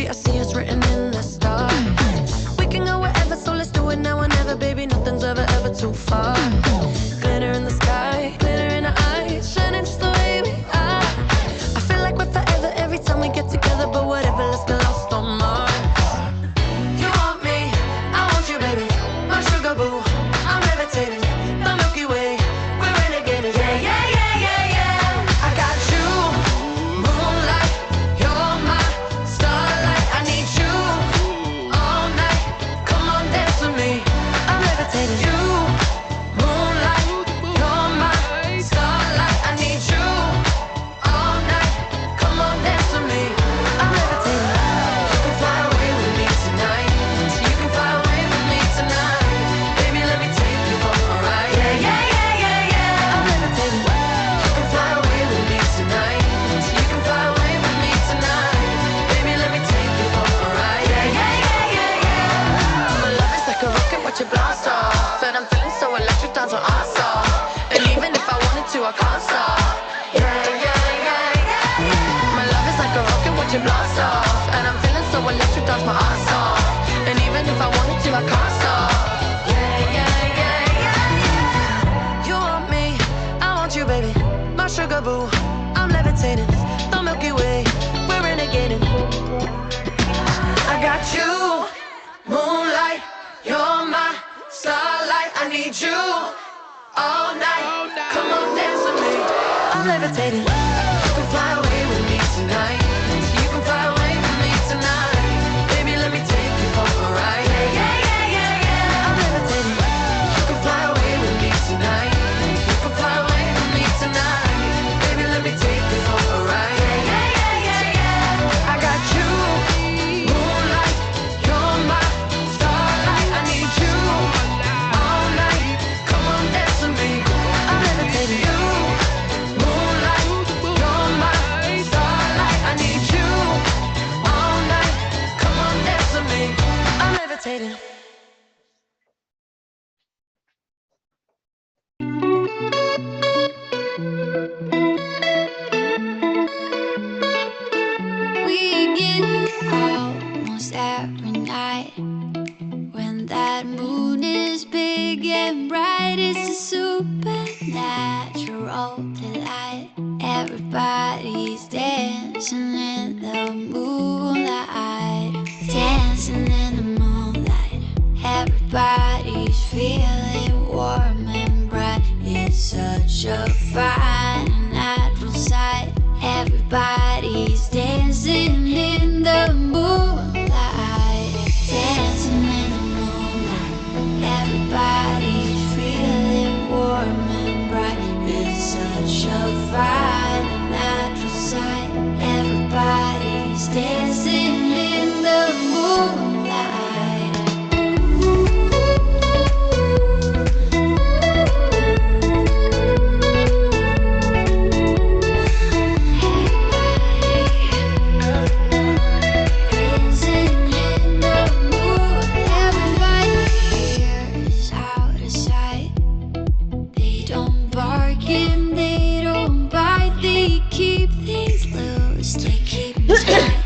I see it's written in the stars. We can go wherever, so let's do it now or never, baby. Nothing's ever too far. Glitter in the sky, glitter in our eyes, shining just the way we are. I feel like we're forever every time we get together, but whatever, let's get lost on Mars. You want me, I want you, baby. My sugar boo, I'm levitating. The Milky Way, we're renegading. Yeah, yeah, yeah, yeah, yeah. I got you, moonlight. You're my starlight. I need you all night. Come on, dance with me. I'm levitating. You, moonlight. You're my starlight. I need you all night. Come on, dance with me. I'm levitating. You can fly away with me tonight. You can fly away with me tonight. Baby, let me take you for a ride. Yeah, yeah, yeah, yeah, yeah. I'm levitating. You can fly away with me tonight. You can fly away with me tonight. Baby, let me take you for a ride. Yeah, yeah, yeah, yeah, yeah. My love is like a rocket, watch it blast off. And I'm feeling so electric, dance on our song. And even if I wanted to, I can't stop. Yeah, yeah, yeah, yeah. My love is like a rocket, watch it blast off. And I'm feeling so electric, dance my ass off. And even if I wanted to, I can't stop. Yeah, yeah, yeah, yeah. You want me, I want you, baby. My sugar boo, I'm levitating. The Milky Way, we're renegading. I got you, moonlight. You're my starlight. I need you all night. Come on, dance with me. I'm levitating. You can fly away with me tonight. You can fly away with me tonight. Baby, let me take you for a ride. Yeah, yeah, yeah, yeah, yeah. I'm levitating. You can fly away with me tonight. You can fly away with me tonight. Baby, let me take you for a ride. Yeah, yeah, yeah, yeah, yeah. I got you, moonlight. You're my starlight. I need you all night. Come on, dance with me. I'm levitating. You, moonlight. You're my starlight. I need you all night. Come on, dance with me. I'm levitating. We get almost every night when that moon is big and bright. It's a supernatural delight. Everybody's dancing in the moonlight, dancing in the moonlight. Everybody's feeling warm and bright. It's such a fine and natural sight. Everybody's dancing in the moonlight, dancing in the moonlight. Everybody's feeling warm and bright. It's such a fine and natural sight. Everybody's dancing in the moonlight. They keep things loose, they keep me tight.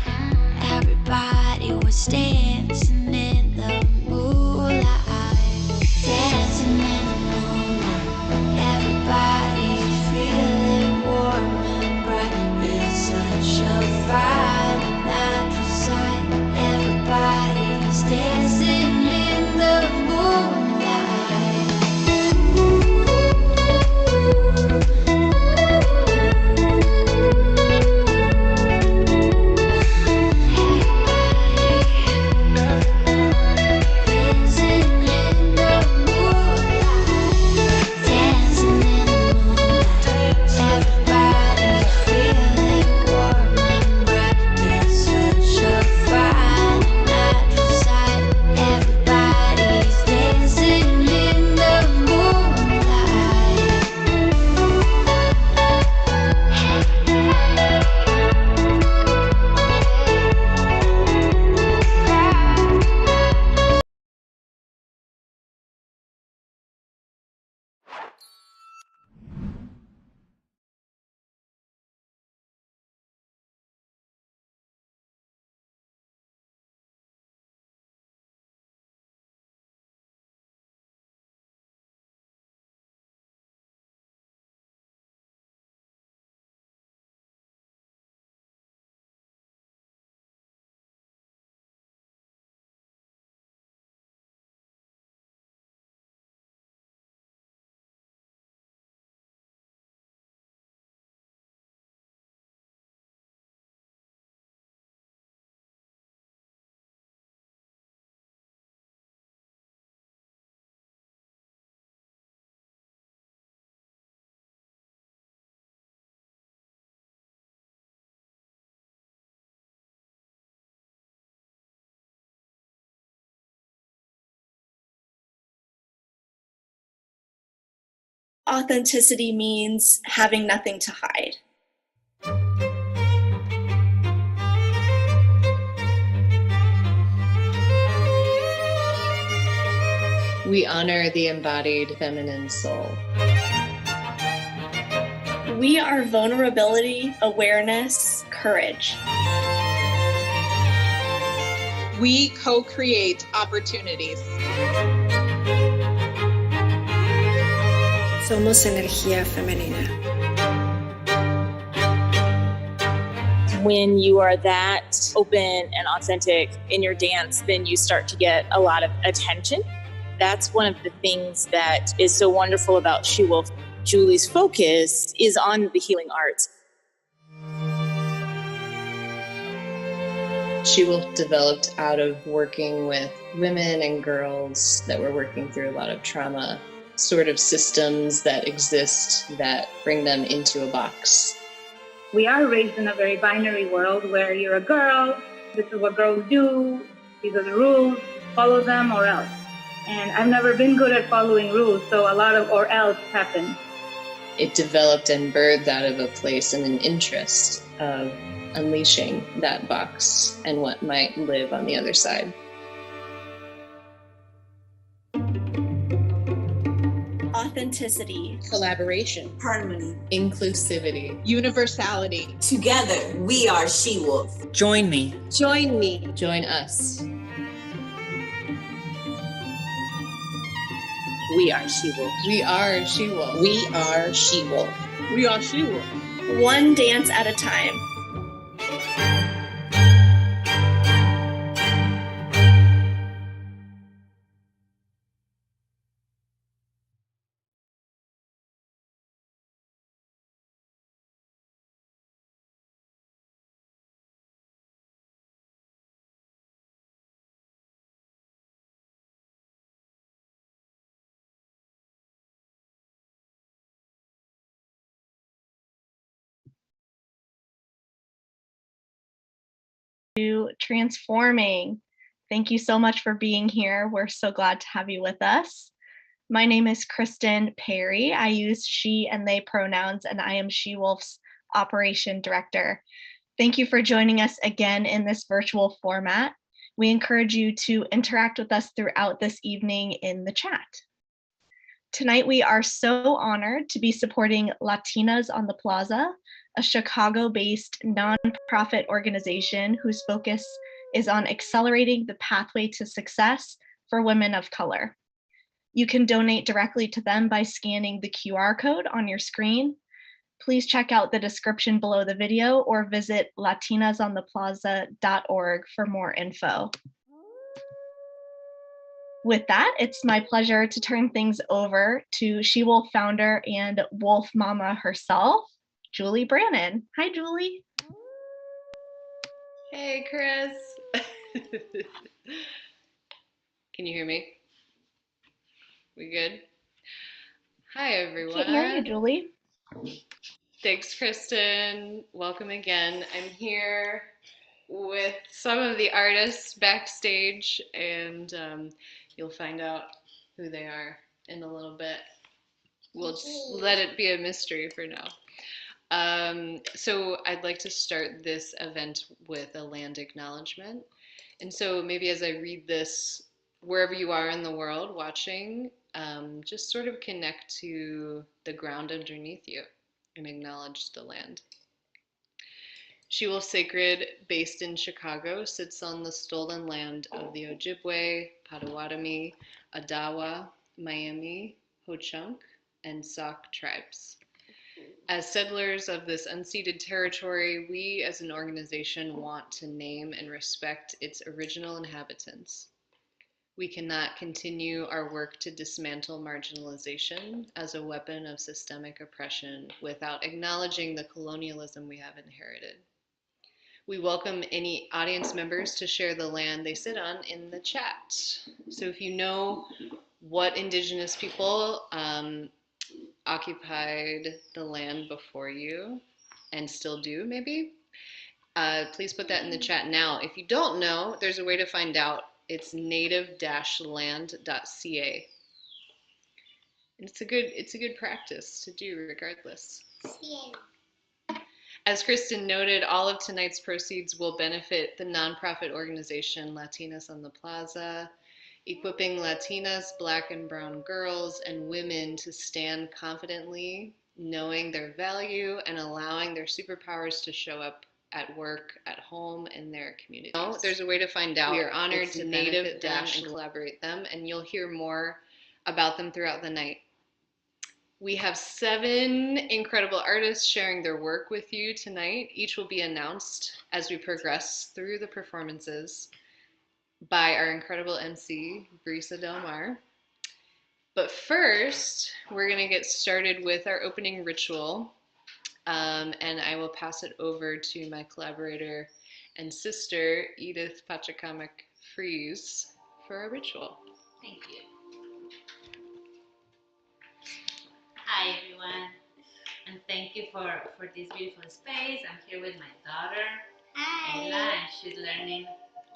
Authenticity means having nothing to hide. We honor the embodied feminine soul. We are vulnerability, awareness, courage. We co-create opportunities. Somos energía femenina. When you are that open and authentic in your dance, then you start to get a lot of attention. That's one of the things that is so wonderful about SheWolf. Julie's focus is on the healing arts. SheWolf developed out of working with women and girls that were working through a lot of trauma, sort of systems that exist that bring them into a box. We are raised in a very binary world where you're a girl, this is what girls do, these are the rules, follow them or else. And I've never been good at following rules, so a lot of or else happened. It developed and birthed out of a place and an interest of unleashing that box and what might live on the other side. Authenticity, Collaboration, harmony, Inclusivity, universality. Together, we are SheWolf. Join me. Join me. Join us. We are SheWolf. We are SheWolf. We are SheWolf. We are SheWolf. one dance at a time. Transforming. Thank you so much for being here. We're so glad to have you with us. My name is Kristen Perry. I use she and they pronouns, and I am SheWolf's Operation Director. Thank you for joining us again in this virtual format. We encourage you to interact with us throughout this evening in the chat. Tonight, we are so honored to be supporting Latinas on the Plaza, a Chicago-based nonprofit organization whose focus is on accelerating the pathway to success for women of color. You can donate directly to them by scanning the QR code on your screen. Please check out the description below the video or visit latinasontheplaza.org for more info. With that, it's my pleasure to turn things over to SheWolf founder and Wolf Mama herself, Julie Brannon. Hi, Julie. Hey, Chris. Can you hear me? We good? Hi, everyone. Can't hear you, Julie. Thanks, Kristen. Welcome again. I'm here with some of the artists backstage, and you'll find out who they are in a little bit. We'll just let it be a mystery for now. So I'd like to start this event with a land acknowledgement. And so maybe as I read this, wherever you are in the world watching, just sort of connect to the ground underneath you and acknowledge the land. SheWolf Sacred, based in Chicago, sits on the stolen land of the Ojibwe, Potawatomi, Adawa, Miami, Ho-Chunk, and Sauk tribes. As settlers of this unceded territory, we as an organization want to name and respect its original inhabitants. We cannot continue our work to dismantle marginalization as a weapon of systemic oppression without acknowledging the colonialism we have inherited. We welcome any audience members to share the land they sit on in the chat. So if you know what Indigenous people occupied the land before you and still do, maybe, please put that in the chat now. If you don't know, there's a way to find out. It's native-land.ca. And it's a good practice to do regardless. As Kristen noted, all of tonight's proceeds will benefit the nonprofit organization Latinas on the Plaza, equipping Latinas, Black and Brown girls, and women to stand confidently, knowing their value and allowing their superpowers to show up at work, at home, in their community. There's a way to find out. We are honored to benefit them and collaborate them, and you'll hear more about them throughout the night. We have 7 incredible artists sharing their work with you tonight. Each will be announced as we progress through the performances by our incredible MC, Brisa Del Mar. But first, we're going to get started with our opening ritual, and I will pass it over to my collaborator and sister, Edith Pachacamac Fries, for our ritual. Thank you. Hi, everyone, and thank you for this beautiful space. I'm here with my daughter, Ella, and she's learning.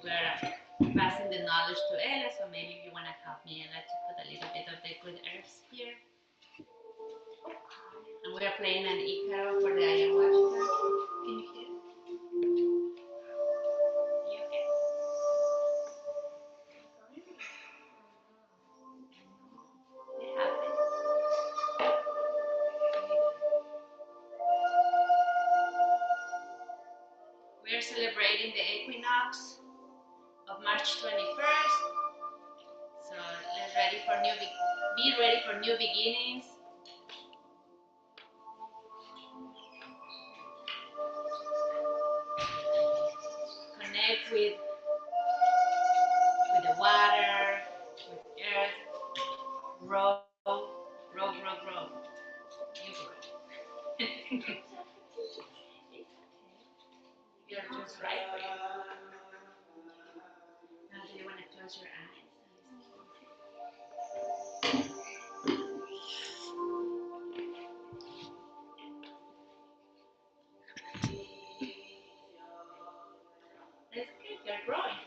We're passing the knowledge to Ella, so maybe you want to help me, Ella, to put a little bit of the good herbs here. And we are playing an Icaro for the ayahuasca. Can you hear? You okay? It happens. We are celebrating the equinox of March 21st. So let's be ready for new beginnings. Connect with the water, with earth. Grow, grow, grow, grow. You grow. You're just right for you. Now do you want to close your eyes? That's good, you're growing.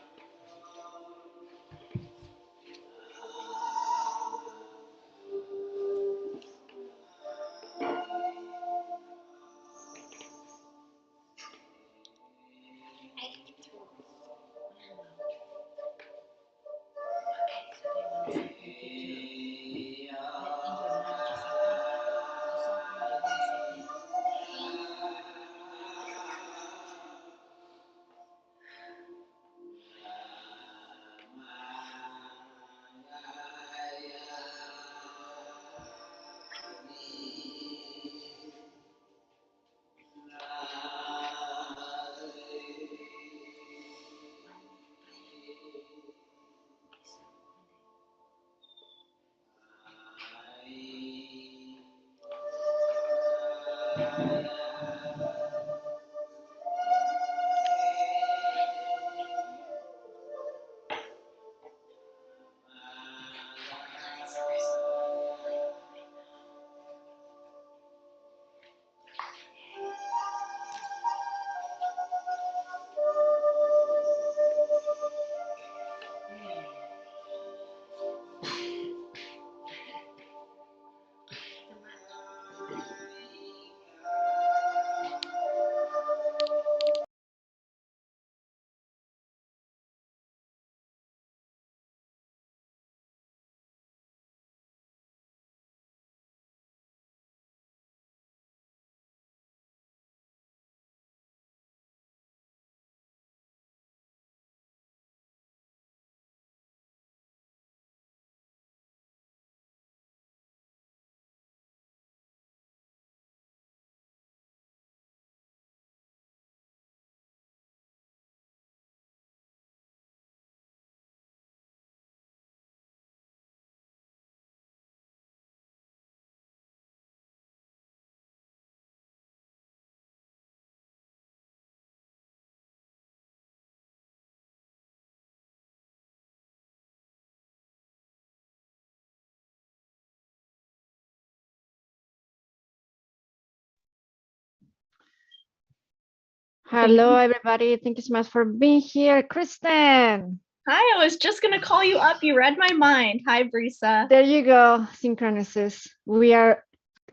Hello, everybody. Thank you so much for being here. Kristen. Hi, I was just going to call you up. You read my mind. Hi, Brisa. There you go, synchronicity. We are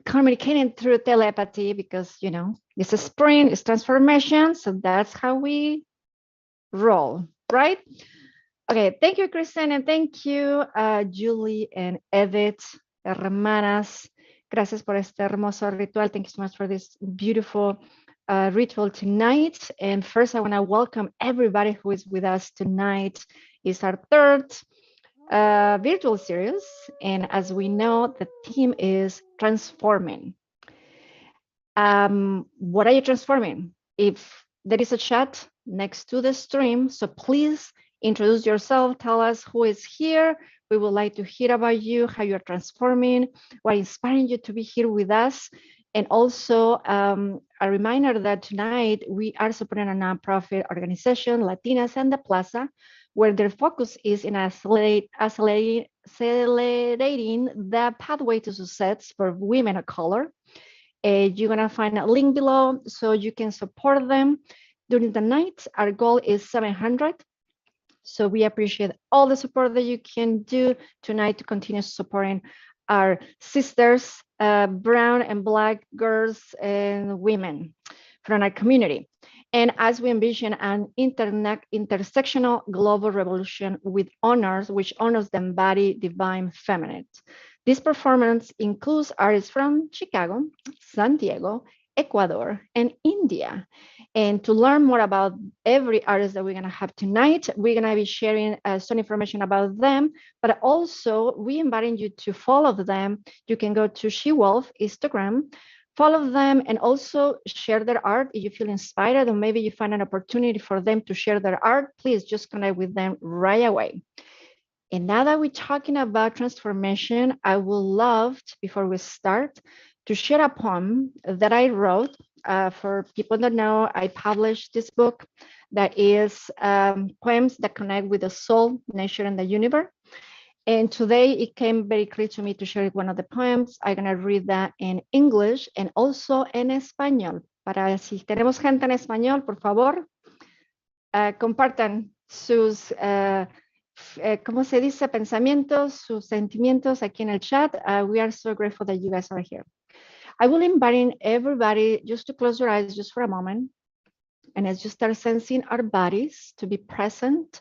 communicating through telepathy because, you know, it's a spring, it's transformation. So that's how we roll, right? Okay, thank you, Kristen, and thank you, Julie and Edith, hermanas. Gracias por este hermoso ritual. Thank you so much for this beautiful ritual tonight. And first, I want to welcome everybody who is with us tonight. It's our third virtual series. And as we know, the theme is transforming. What are you transforming? If there is a chat next to the stream, so please introduce yourself, tell us who is here. We would like to hear about you, how you're transforming, what inspiring you to be here with us. And also a reminder that tonight we are supporting a nonprofit organization, Latinas On The Plaza, where their focus is in accelerating the pathway to success for women of color. You're going to find a link below so you can support them. During the night, our goal is 700. So we appreciate all the support that you can do tonight to continue supporting our sisters, brown and black girls and women from our community. And as we envision an intersectional global revolution with honors, which honors the embodied divine feminine. This performance includes artists from Chicago, San Diego, Ecuador, and India. And to learn more about every artist that we're going to have tonight, we're going to be sharing some information about them, but also we inviting you to follow them. You can go to SheWolf Instagram, follow them, and also share their art. If you feel inspired or maybe you find an opportunity for them to share their art, please just connect with them right away. And now that we're talking about transformation, I would love, before we start, to share a poem that I wrote. For people that know, I published this book that is poems that connect with the soul, nature, and the universe. And today it came very clear to me to share one of the poems. I'm going to read that in English and also en español. Para si tenemos gente en español, por favor, compartan sus, ¿cómo se dice? Pensamientos, sus sentimientos aquí en el chat. We are so grateful that you guys are here. I will invite everybody just to close your eyes just for a moment. And as you start sensing our bodies to be present,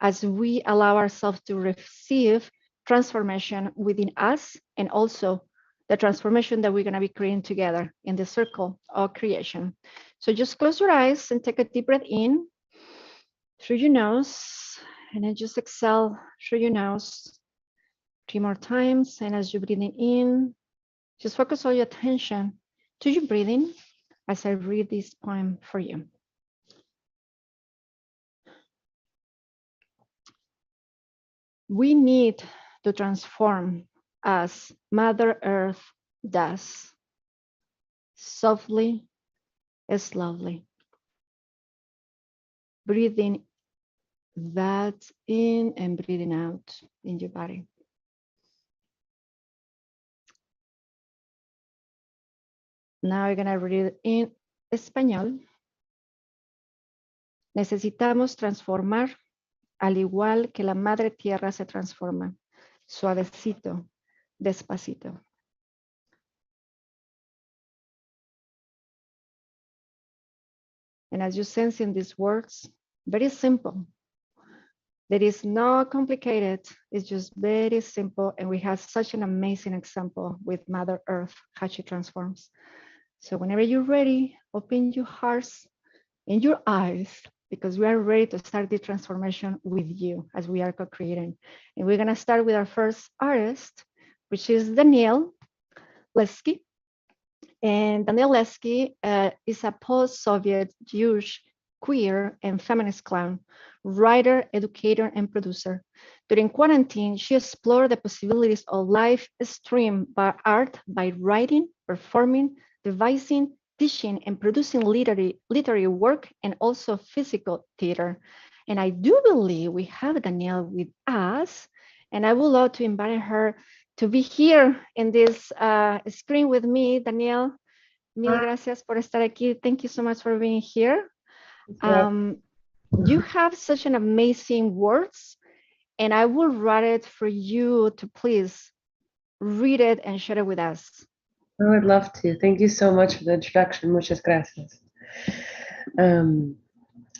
as we allow ourselves to receive transformation within us and also the transformation that we're going to be creating together in the circle of creation. So just close your eyes and take a deep breath in through your nose, and then just exhale through your nose 3 more times. And as you're breathing in, just focus all your attention to your breathing as I read this poem for you. We need to transform as Mother Earth does, softly and slowly. Breathing that in and breathing out in your body. Now we're gonna read it in español. Necesitamos transformar al igual que la Madre Tierra se transforma, suavecito, despacito. And as you sense in these words, very simple. There is no complicated, it's just very simple. And we have such an amazing example with Mother Earth, how she transforms. So whenever you're ready, open your hearts and your eyes, because we are ready to start the transformation with you as we are co-creating. And we're gonna start with our first artist, which is Daniel Lesky. And Daniel Lesky is a post-Soviet Jewish queer and feminist clown, writer, educator, and producer. During quarantine, she explored the possibilities of live stream by art by writing, performing, devising, teaching, and producing literary work and also physical theater. And I do believe we have Danielle with us, and I would love to invite her to be here in this screen with me. Danielle, mil gracias por estar aquí. Thank you so much for being here. You have such an amazing words, and I would rather it for you to please read it and share it with us. I would love to. Thank you so much for the introduction. Muchas gracias.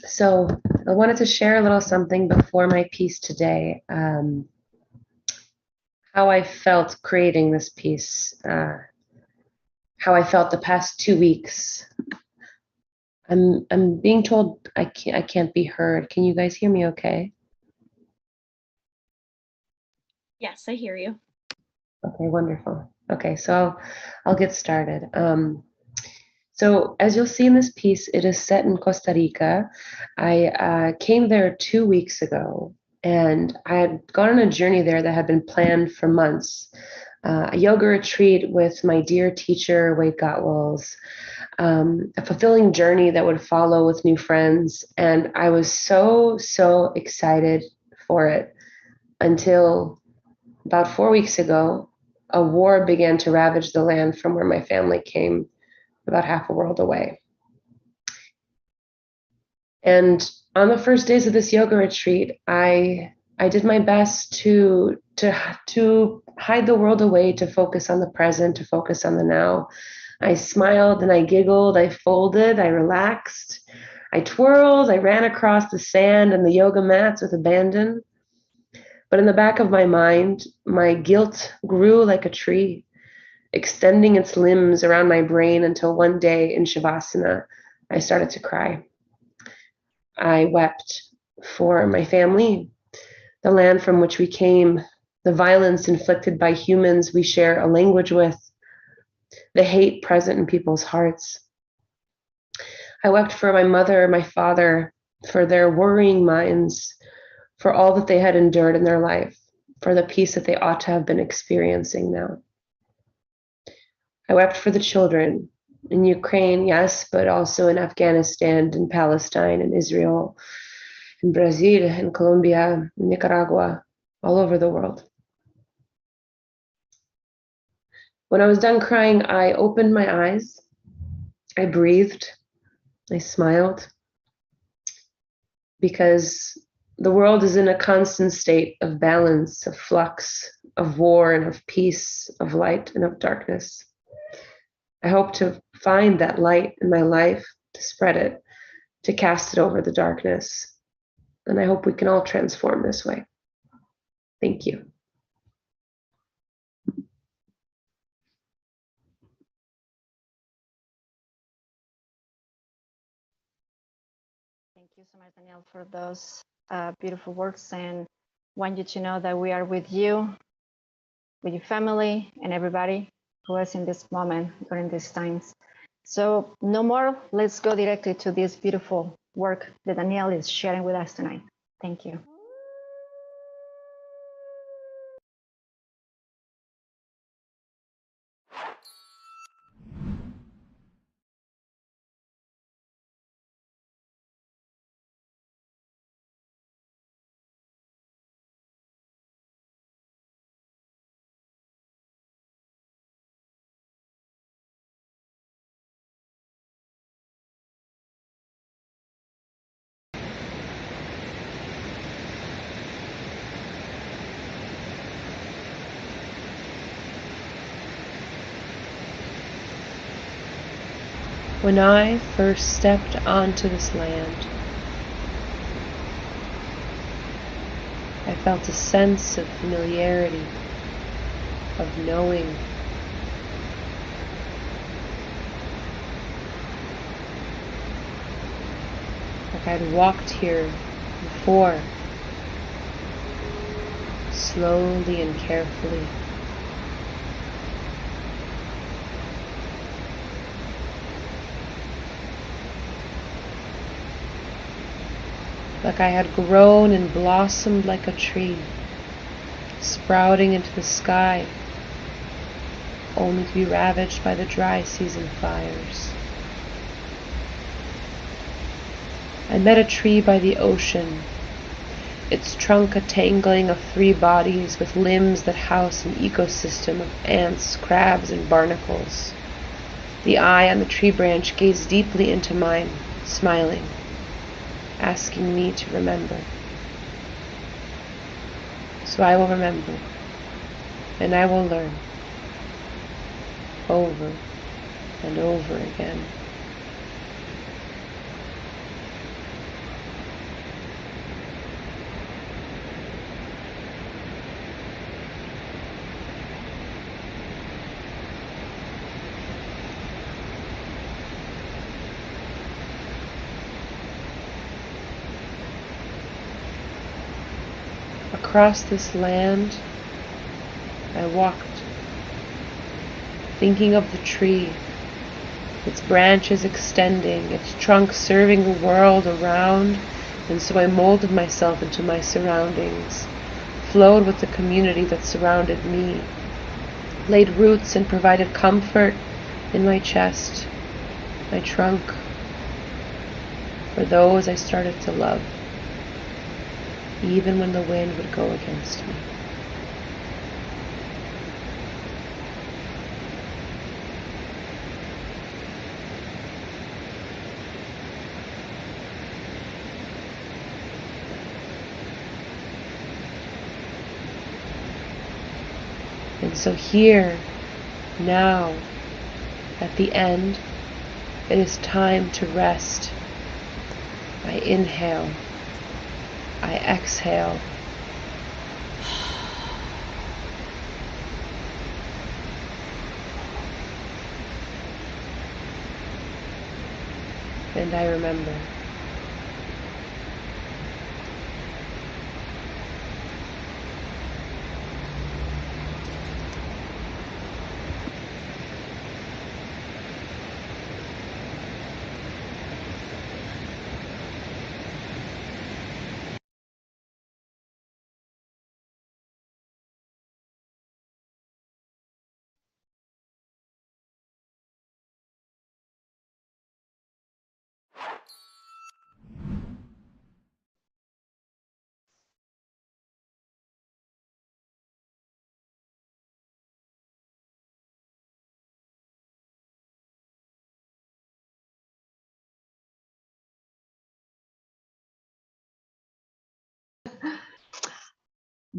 So I wanted to share a little something before my piece today. How I felt creating this piece, how I felt the past 2 weeks. I'm being told I can't be heard. Can you guys hear me okay? Yes, I hear you. Okay, wonderful. Okay, so I'll get started. So as you'll see in this piece, it is set in Costa Rica. I came there 2 weeks ago, and I had gone on a journey there that had been planned for months. A yoga retreat with my dear teacher, Wade Gottwalls, a fulfilling journey that would follow with new friends. And I was so excited for it until about 4 weeks ago, a war began to ravage the land from where my family came, about half a world away. And on the first days of this yoga retreat, I did my best to hide the world away, to focus on the present, to focus on the now. I smiled and I giggled, I folded, I relaxed, I twirled, I ran across the sand and the yoga mats with abandon. But in the back of my mind, my guilt grew like a tree, extending its limbs around my brain until one day in Shavasana, I started to cry. I wept for my family, the land from which we came, the violence inflicted by humans we share a language with, the hate present in people's hearts. I wept for my mother, my father, for their worrying minds, for all that they had endured in their life, for the peace that they ought to have been experiencing now. I wept for the children in Ukraine, yes, but also in Afghanistan, in Palestine, in Israel, in Brazil, in Colombia, in Nicaragua, all over the world. When I was done crying, I opened my eyes, I breathed, I smiled, because the world is in a constant state of balance, of flux, of war and of peace, of light and of darkness. I hope to find that light in my life, to spread it, to cast it over the darkness. And I hope we can all transform this way. Thank you. Thank you so much, Danielle, for those beautiful words, and want you to know that we are with you, with your family, and everybody who is in this moment during these times. So no more, let's go directly to this beautiful work that Danielle is sharing with us tonight. Thank you. When I first stepped onto this land, I felt a sense of familiarity, of knowing. Like I'd walked here before, slowly and carefully. Like I had grown and blossomed like a tree, sprouting into the sky, only to be ravaged by the dry season fires. I met a tree by the ocean, its trunk a tangling of 3 bodies with limbs that house an ecosystem of ants, crabs, and barnacles. The eye on the tree branch gazed deeply into mine, smiling. asking me to remember. So I will remember, and I will learn over and over again. Across this land, I walked, thinking of the tree, its branches extending, its trunk serving the world around, and so I molded myself into my surroundings, flowed with the community that surrounded me, laid roots and provided comfort in my chest, my trunk, for those I started to love, even when the wind would go against me. And so here, now, at the end, it is time to rest. I inhale. I exhale. And I remember.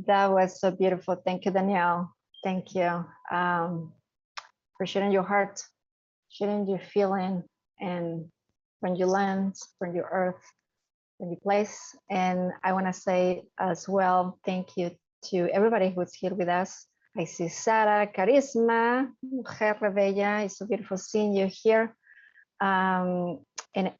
That was so beautiful. Thank you, Danielle. Thank you for sharing your heart, sharing your feeling, and when you land, when you earth, when you place. And I want to say as well, thank you to everybody who's here with us. I see Sarah, Charisma, Mujer Bella. It's so beautiful seeing you here. And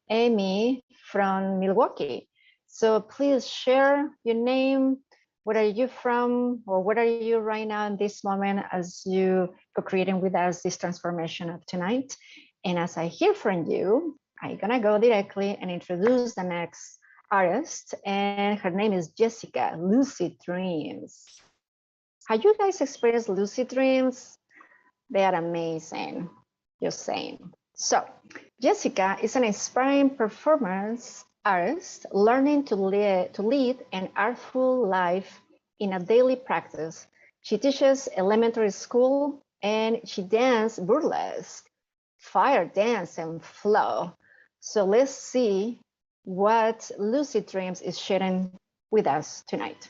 Amy from Milwaukee. So please share your name. Where are you from, or where are you right now in this moment as you co-creating with us this transformation of tonight? And as I hear from you, I'm gonna go directly and introduce the next artist, and her name is Jessica, Lucid Dreams. Have you guys experienced lucid dreams? They are amazing, just saying. So Jessica is an inspiring performance artist learning to lead an artful life in a daily practice. She teaches elementary school and she dances burlesque, fire dance and flow. So let's see what Lucid Dreams is sharing with us tonight.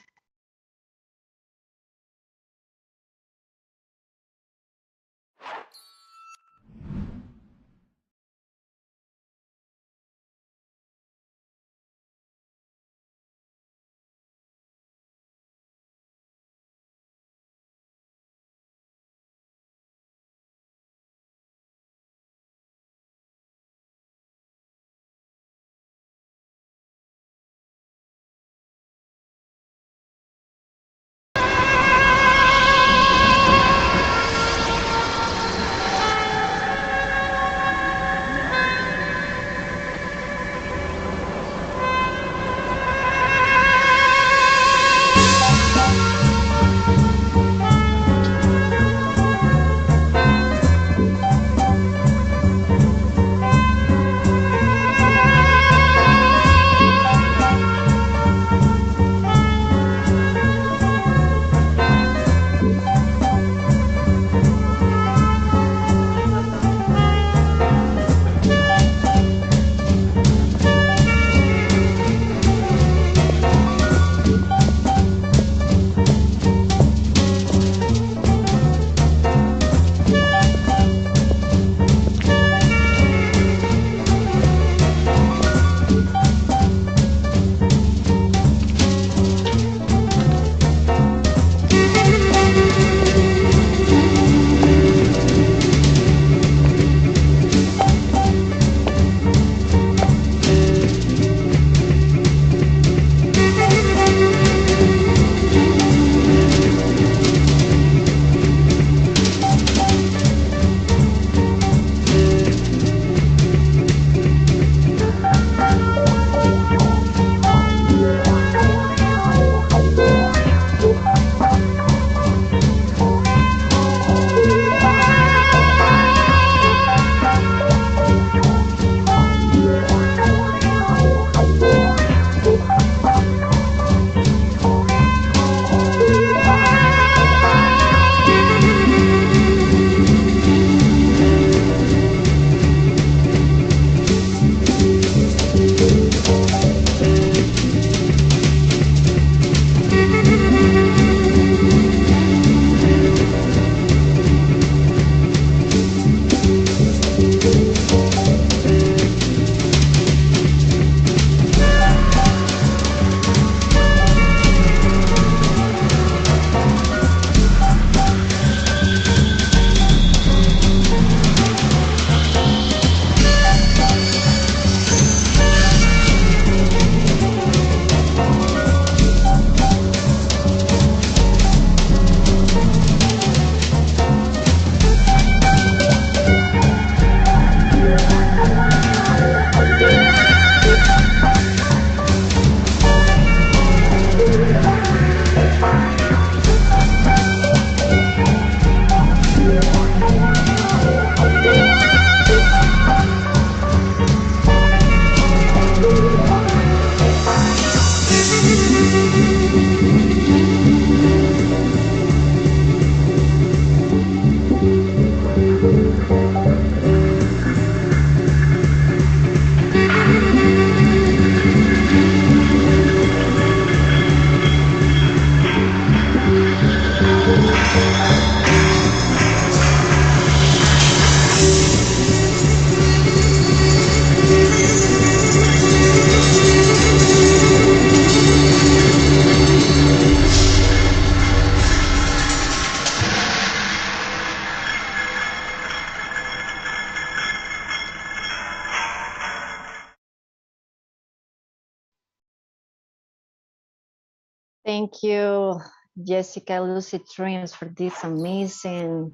Thank you, Jessica Lucid Dreams, for this amazing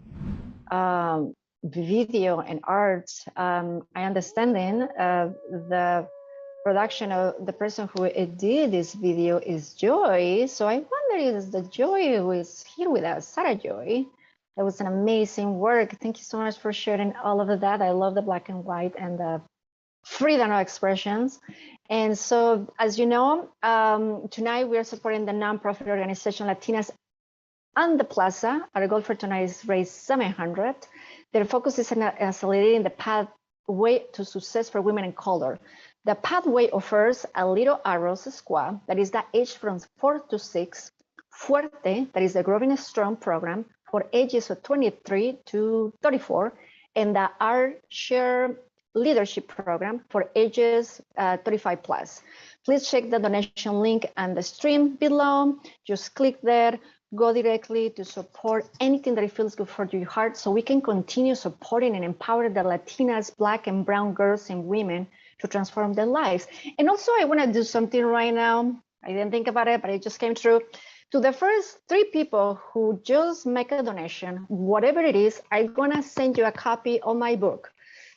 video and art. I understanding the production of the person who did this video is Joy. So I wonder is the Joy who is here with us, Sarah Joy. That was an amazing work. Thank you so much for sharing all of that. I love the black and white and the freedom of expressions. And so, as you know, tonight we are supporting the nonprofit organization Latinas On The Plaza. Our goal for tonight is raise 700. Their focus is on accelerating the pathway to success for women in color. The pathway offers a Little Arrows squad that is the age from 4 to 6, FUERTE, that is the Growing Strong program for ages of 23 to 34, and the Share Leadership program for ages 35 plus. Please check the donation link on the stream below. Just click there, go directly to support anything that feels good for your heart so we can continue supporting and empowering the Latinas, Black and brown girls and women to transform their lives. And also I want to do something right now. I didn't think about it, but it just came true. To the first 3 people who just make a donation, whatever it is, I'm gonna send you a copy of my book.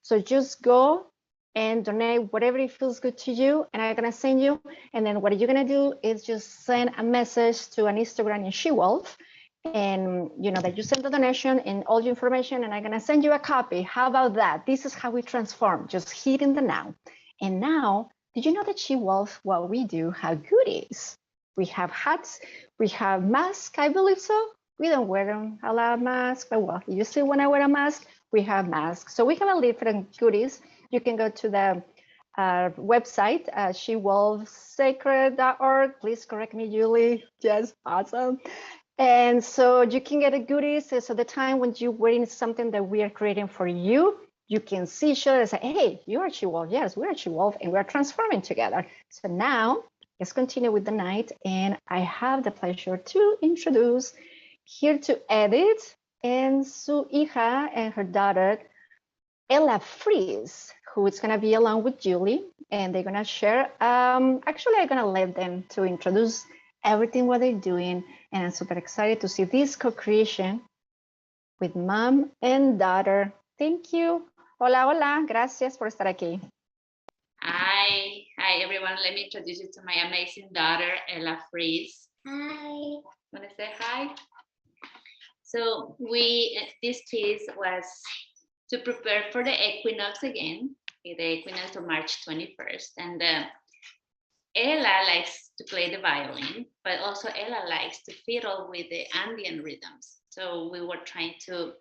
So just go and donate whatever it feels good to you, and I'm gonna send you. And then what you're gonna do is just send a message to an Instagram in SheWolf, and you know that you send the donation and all your information, and I'm gonna send you a copy. How about that? This is how we transform, just here in the now. And now, did you know that SheWolf, what we do, have goodies? We have hats, we have masks, I believe so. We don't wear them, a lot of masks, but well, usually when I wear a mask, we have masks. So we have a different goodies. You can go to the website, SheWolfSacred.org. Please correct me, Julie. Yes, awesome. And so you can get a goodies. So the time when you're wearing something that we are creating for you, you can see each other and say, hey, you are SheWolf. Yes, we're SheWolf, and we're transforming together. So now let's continue with the night. And I have the pleasure to introduce here to edit and su hija and her daughter, Ella Fries, who is going to be along with Julie, and they're going to share. Actually, I'm going to let them to introduce everything what they're doing, and I'm super excited to see this co-creation with mom and daughter. Thank you. Hola, hola. Gracias por estar aquí. Hi everyone. Let me introduce you to my amazing daughter, Ella Fries. Hi. Want to say hi? So this piece was to prepare for the equinox again, the equinox of March 21st. And Ella likes to play the violin, but also Ella likes to fiddle with the Andean rhythms. So we were trying to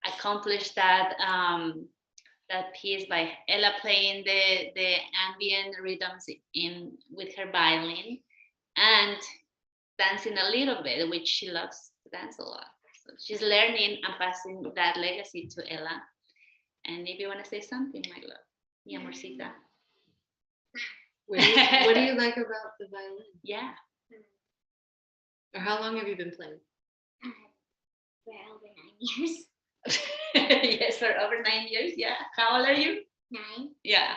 accomplish that that piece by Ella playing the Andean rhythms with her violin and dancing a little bit, which she loves to dance a lot. So she's learning and passing that legacy to Ella. And if you want to say something, my love, mi amorcita. What do you like about the violin? Yeah. Or how long have you been playing? For over 9 years. Yes, for over 9 years. Yeah. How old are you? 9. Yeah.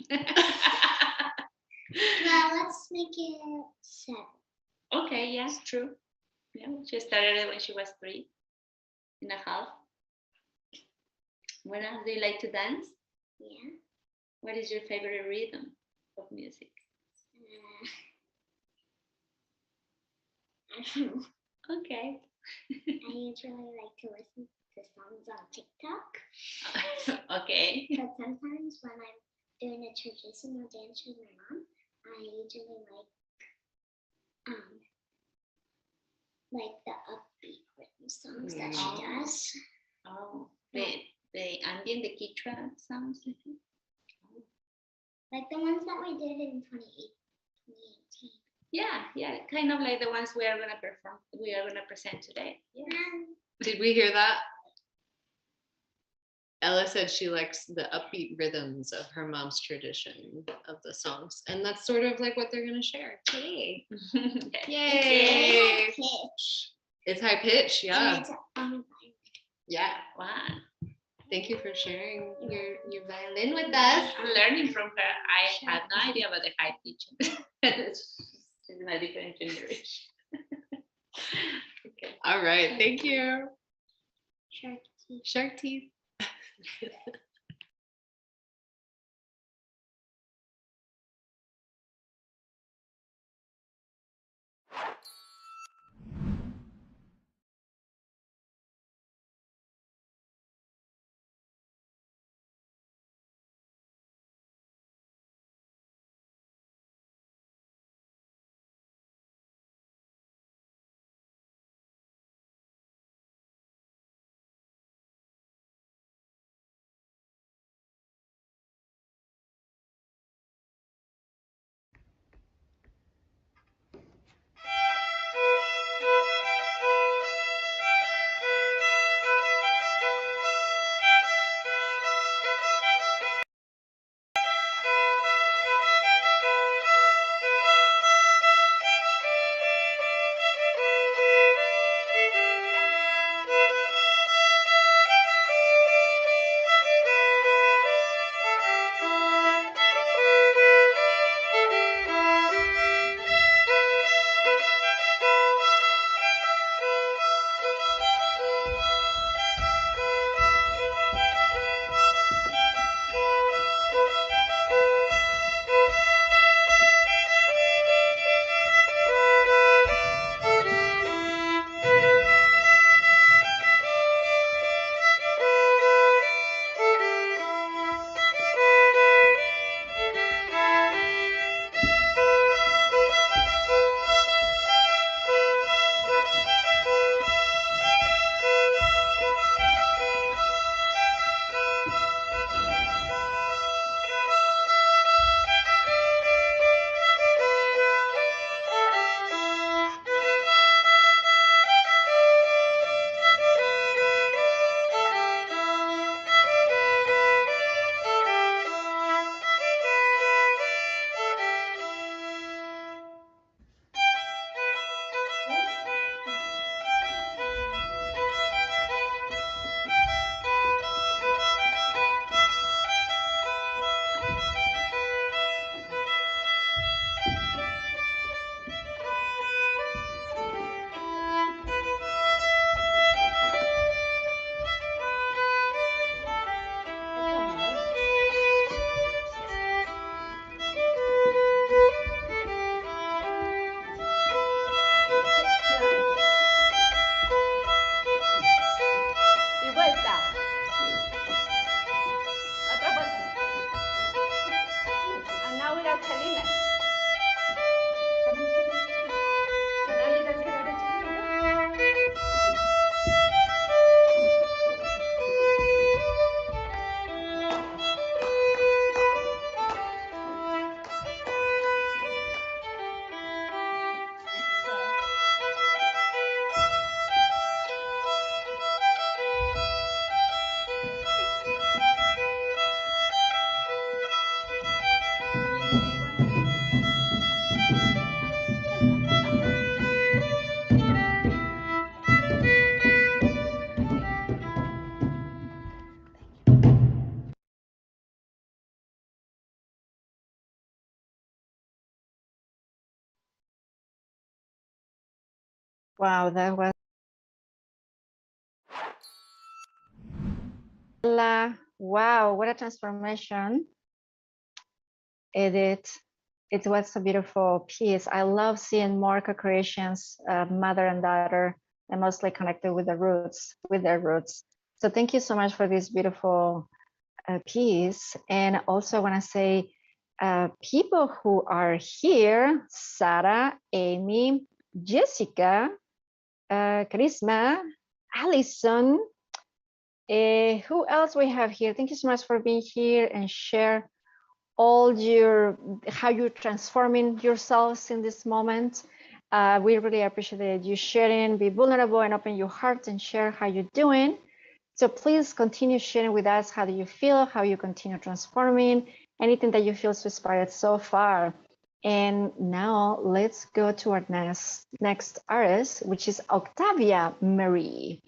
Well, let's make it 7. Okay. Yes, true. Yeah, she started it when she was 3.5. What else do you like to dance? Yeah. What is your favorite rhythm of music? I don't know. Okay. I usually like to listen to songs on TikTok. Okay. But sometimes when I'm doing a traditional dance with my mom, I usually like the upbeat rhythm songs that she does. Oh, the Andean, the Quechua songs. Like the ones that we did in 2018. Yeah, kind of like the ones we are gonna perform. We are gonna present today. Yeah. Did we hear that? Ella said she likes the upbeat rhythms of her mom's tradition of the songs, and that's sort of like what they're gonna share today. Yay! It's high pitch, yeah. Yeah. Wow. Thank you for sharing your violin with us. I'm learning from her. I had no idea about the high pitch. in a different generation. Okay. All right. Thank you. Shark teeth. Shark teeth. Wow, that was wow, what a transformation. It was a beautiful piece. I love seeing more co-creations, mother and daughter, and mostly connected with the roots, with their roots. So thank you so much for this beautiful piece. And also I want to say people who are here, Sarah, Amy, Jessica, Charisma, Allison, who else we have here? Thank you so much for being here and share all your how you're transforming yourselves in this moment. We really appreciate you sharing, be vulnerable and open your heart and share how you're doing. So please continue sharing with us how do you feel, how you continue transforming, anything that you feel so inspired so far. And now let's go to our next artist, which is Octavia Marie.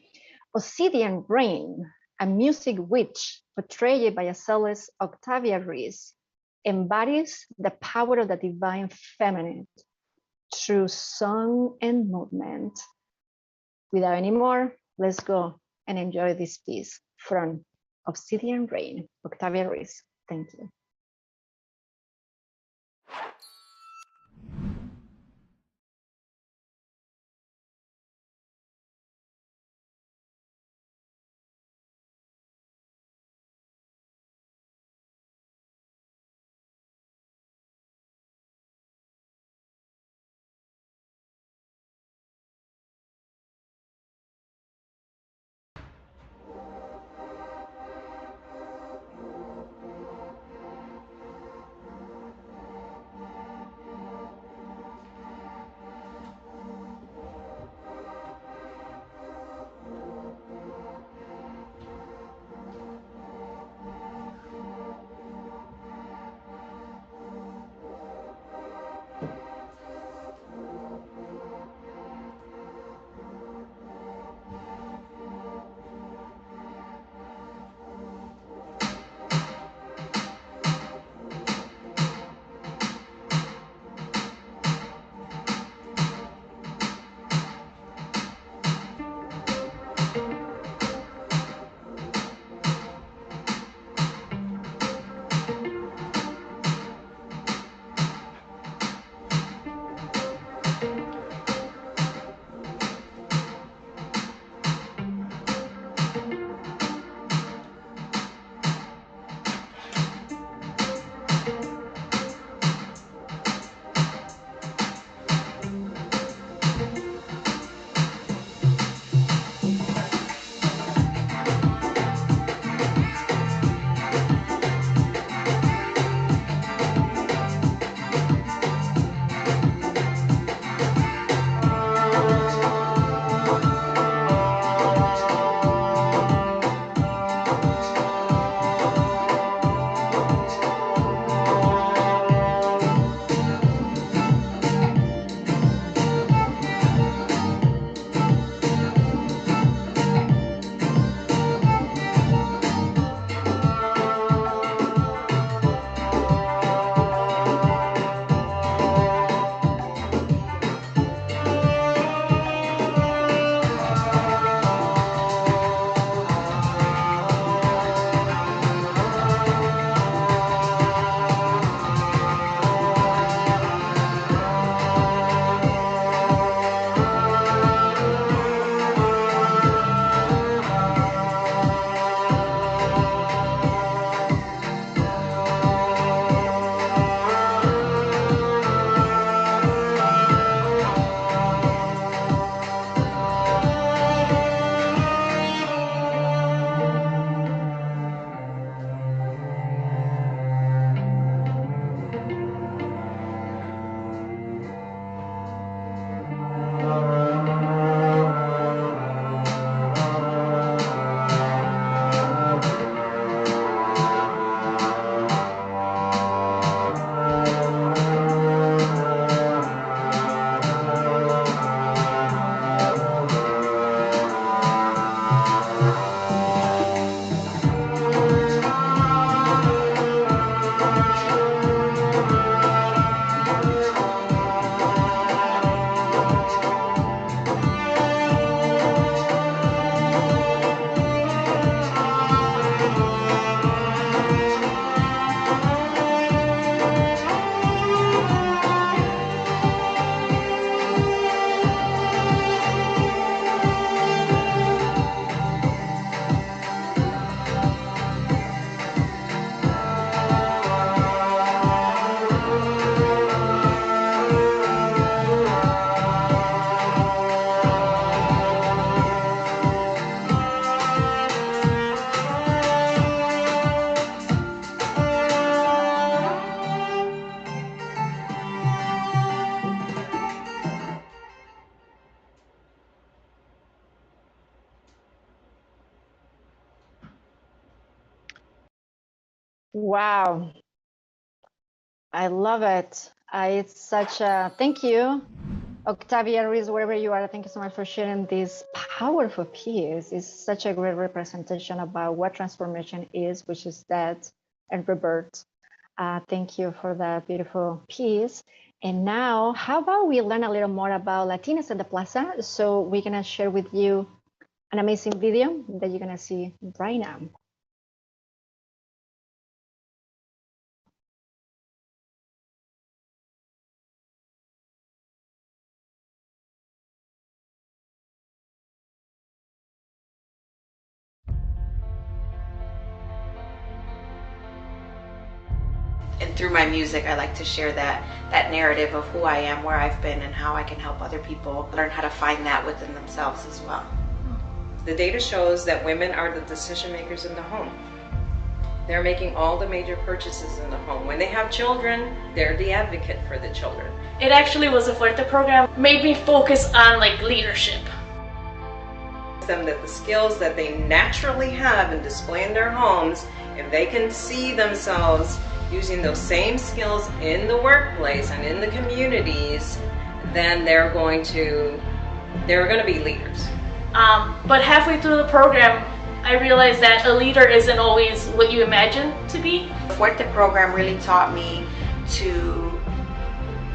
Obsidian Brain, a music witch portrayed by a cellist Octavia Reese, embodies the power of the divine feminine. through song and movement. Without any more, let's go and enjoy this piece from Obsidian Rain, Octavia Ruiz. Thank you. Wow, I love it. It's such a thank you, Octavia Ruiz, wherever you are. Thank you so much for sharing this powerful piece. It's such a great representation about what transformation is, which is death and rebirth. Thank you for that beautiful piece. And now, how about we learn a little more about Latinas on the Plaza? So we're gonna share with you an amazing video that you're gonna see right now. And through my music, I like to share that narrative of who I am, where I've been, and how I can help other people learn how to find that within themselves as well. The data shows that women are the decision makers in the home. They're making all the major purchases in the home. When they have children, they're the advocate for the children. It actually was a FUERTE program, made me focus on like leadership. Them that the skills that they naturally have and display in their homes, if they can see themselves using those same skills in the workplace and in the communities, then they're going to be leaders. But halfway through the program, I realized that a leader isn't always what you imagine to be. The FUERTE program really taught me to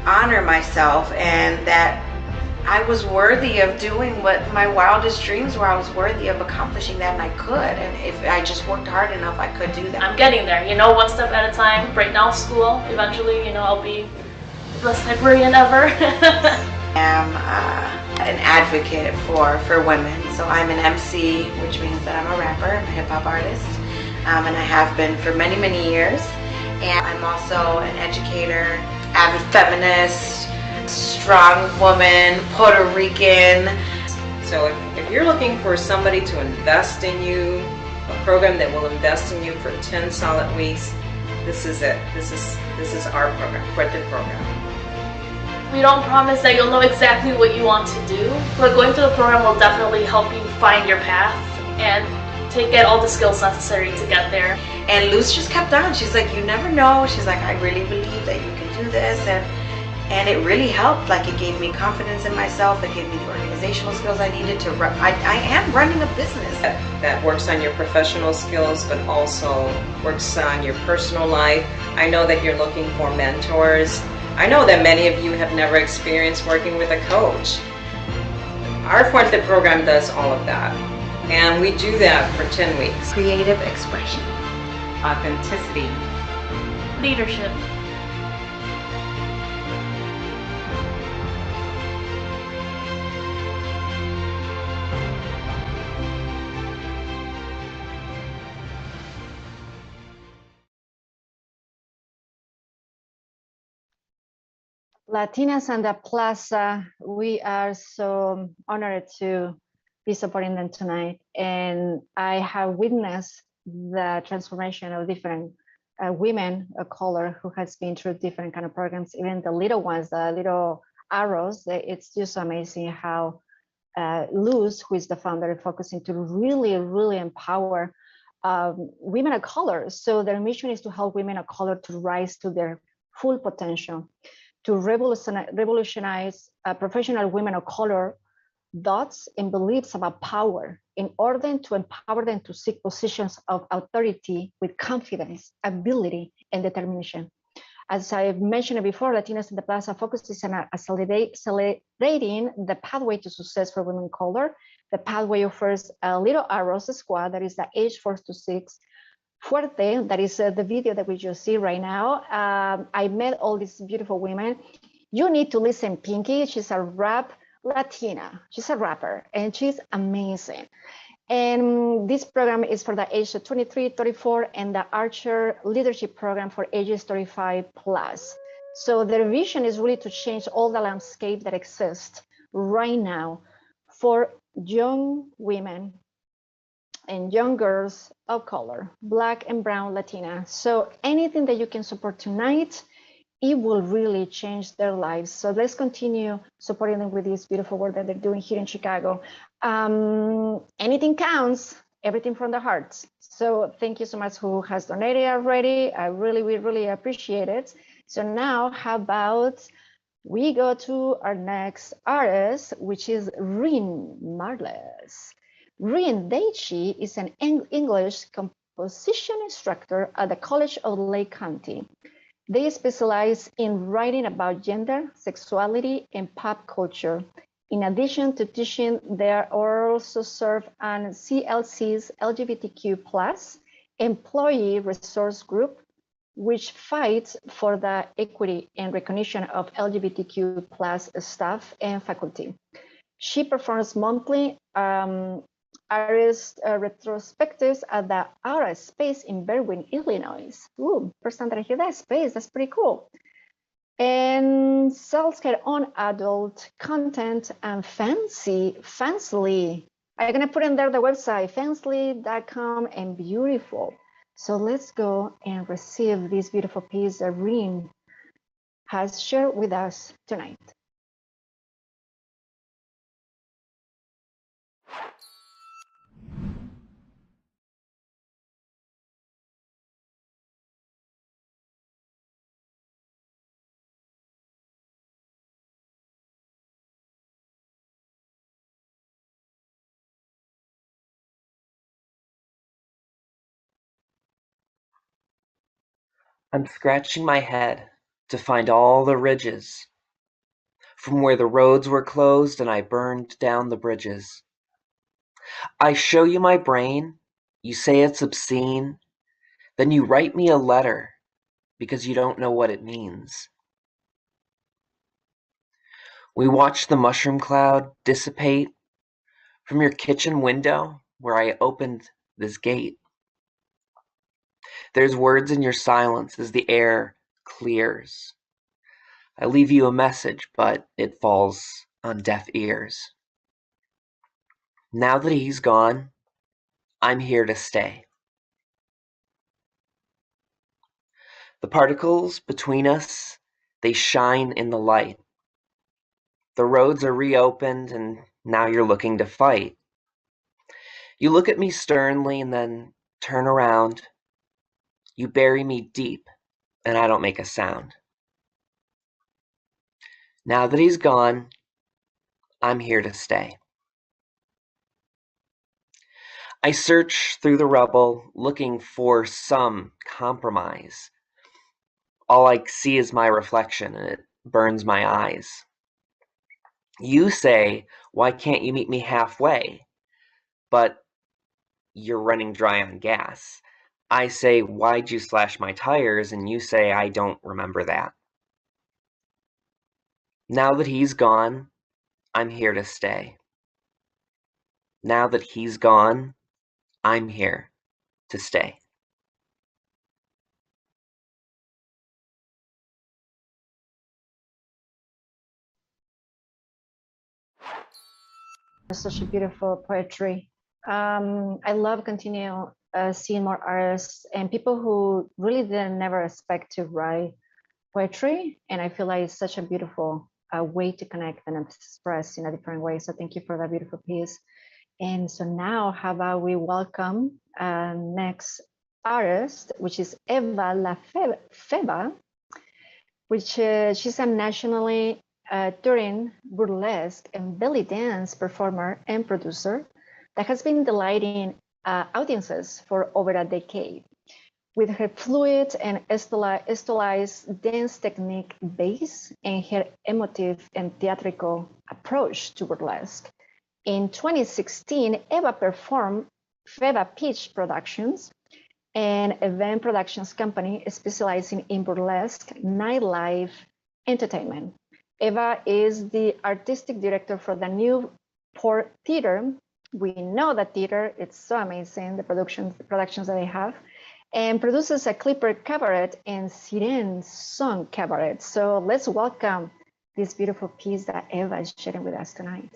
honor myself, and that I was worthy of doing what my wildest dreams were. I was worthy of accomplishing that, and I could. And if I just worked hard enough, I could do that. I'm getting there, you know, one step at a time. Right now, school. Eventually, you know, I'll be the best librarian ever. I'm an advocate for women. So I'm an MC, which means that I'm a rapper, I'm a hip hop artist, and I have been for many, many years. And I'm also an educator, avid feminist, strong woman, Puerto Rican. So if you're looking for somebody to invest in you, a program that will invest in you for 10 solid weeks, this is it. This is our program, FUERTE program. We don't promise that you'll know exactly what you want to do, but going through the program will definitely help you find your path and to get all the skills necessary to get there. And Luz just kept on. She's like, you never know. She's like, I really believe that you can do this. And it really helped. Like, it gave me confidence in myself. It gave me the organizational skills I needed to run. I am running a business. That works on your professional skills, but also works on your personal life. I know that you're looking for mentors. I know that many of you have never experienced working with a coach. Our FUERTE program does all of that. And we do that for 10 weeks. Creative expression. Authenticity. Leadership. Latinas on the Plaza, we are so honored to be supporting them tonight. And I have witnessed the transformation of different women of color who has been through different kind of programs, even the little ones, the little arrows. It's just amazing how Luz, who is the founder, is focusing to really, really empower women of color. So their mission is to help women of color to rise to their full potential, to revolutionize professional women of color thoughts and beliefs about power in order to empower them to seek positions of authority with confidence, ability, and determination. As I mentioned before, Latinas on the Plaza focuses on accelerating the pathway to success for women of color. The pathway offers a little arrows squad, that is the age 4 to 6, FUERTE, that is the video that we just see right now. I met all these beautiful women. You need to listen, Pinky. She's a rap Latina. She's a rapper, and she's amazing. And this program is for the age of 23, 34, and the Archer Leadership Program for ages 35 plus. So their vision is really to change all the landscape that exists right now for young women and young girls of color, Black and brown Latina. So anything that you can support tonight, it will really change their lives. So let's continue supporting them with this beautiful work that they're doing here in Chicago. Anything counts, everything from the heart. So thank you so much who has donated already. We really appreciate it. So now how about we go to our next artist, which is Rin Marles. Rin Daichi is an English composition instructor at the College of Lake County. They specialize in writing about gender, sexuality, and pop culture. In addition to teaching, they also serve on CLC's LGBTQ+ employee resource group, which fights for the equity and recognition of LGBTQ+ staff and faculty. She performs monthly artist retrospectives at the Aura Space in Berwyn, Illinois. Ooh, first time that I hear that space, that's pretty cool. And sells her own adult content and fancily. I'm gonna put in there the website, fancily.com and beautiful. So let's go and receive this beautiful piece that Reen has shared with us tonight. I'm scratching my head to find all the ridges from where the roads were closed and I burned down the bridges. I show you my brain, you say it's obscene, then you write me a letter because you don't know what it means. We watch the mushroom cloud dissipate from your kitchen window where I opened this gate. There's words in your silence as the air clears. I leave you a message, but it falls on deaf ears. Now that he's gone, I'm here to stay. The particles between us, they shine in the light. The roads are reopened and now you're looking to fight. You look at me sternly and then turn around. You bury me deep and I don't make a sound. Now that he's gone, I'm here to stay. I search through the rubble looking for some compromise. All I see is my reflection and it burns my eyes. You say, why can't you meet me halfway? But you're running dry on gas. I say, why'd you slash my tires? And you say, I don't remember that. Now that he's gone, I'm here to stay. Now that he's gone, I'm here to stay. Such a beautiful poetry. I love continue seeing more artists and people who really didn't never expect to write poetry, and I feel like it's such a beautiful way to connect and express in a different way. So thank you for that beautiful piece. And so now, how about we welcome next artist, which is Eva La Feba, which she's a nationally touring burlesque and belly dance performer and producer that has been delighting audiences for over a decade. With her fluid and stylized dance technique base and her emotive and theatrical approach to burlesque. In 2016, Eva performed Feba Peach Productions, an event productions company specializing in burlesque nightlife entertainment. Eva is the artistic director for the Newport Theater. We know that theater, it's so amazing, the productions that they have, and produces a Clipper Cabaret and Siren Song Cabaret. So let's welcome this beautiful piece that Eva is sharing with us tonight.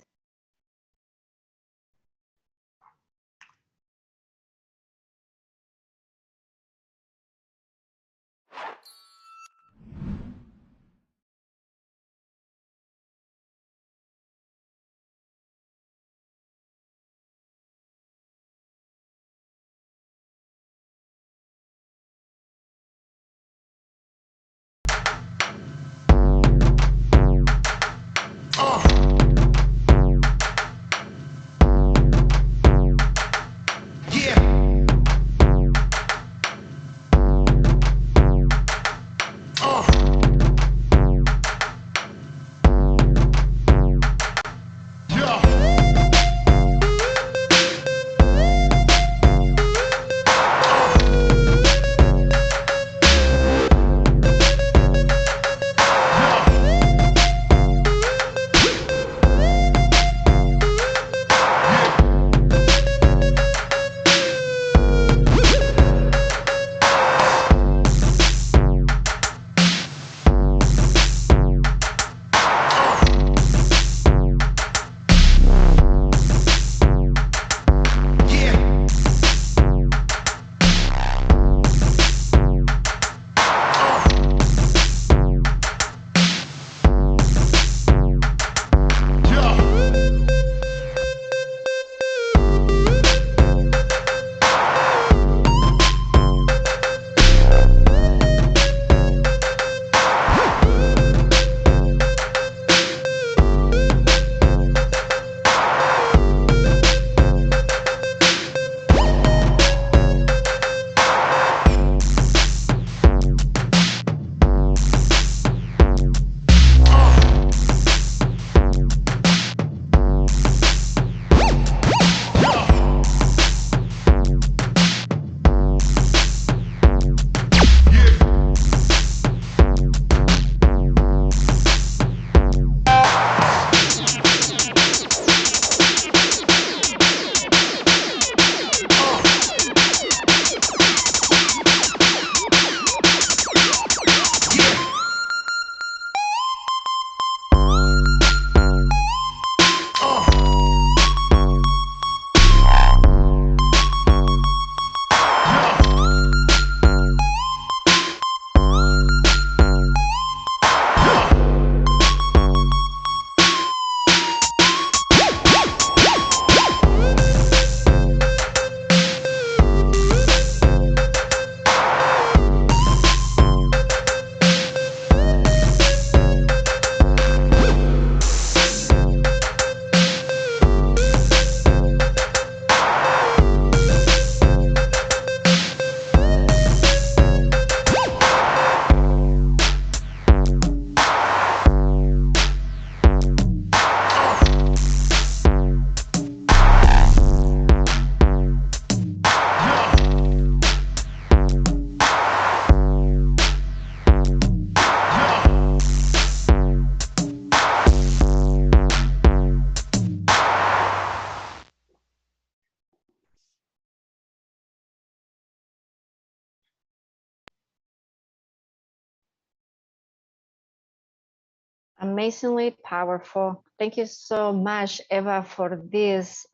Amazingly powerful. Thank you so much, Eva, for this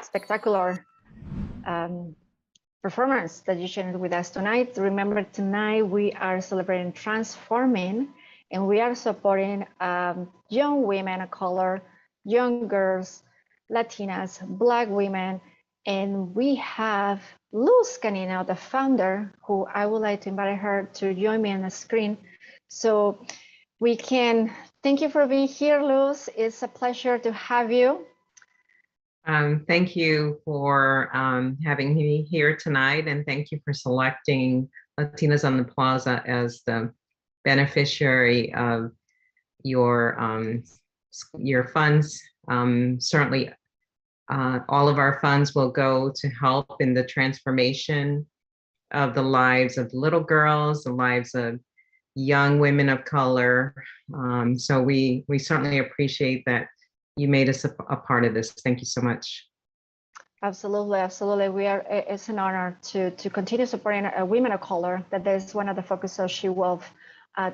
spectacular performance that you shared with us tonight. Remember, tonight we are celebrating transforming, and we are supporting young women of color, young girls, Latinas, Black women, and we have Luz Canino, the founder, who I would like to invite her to join me on the screen. So we can thank you for being here, Luz. It's a pleasure to have you. Thank you for having me here tonight, and thank you for selecting Latinas on the Plaza as the beneficiary of your funds. Certainly, all of our funds will go to help in the transformation of the lives of little girls, the lives of young women of color. So we certainly appreciate that you made us a part of this. Thank you so much. Absolutely, absolutely. It's an honor to continue supporting women of color. That is one of the focus of SheWolf,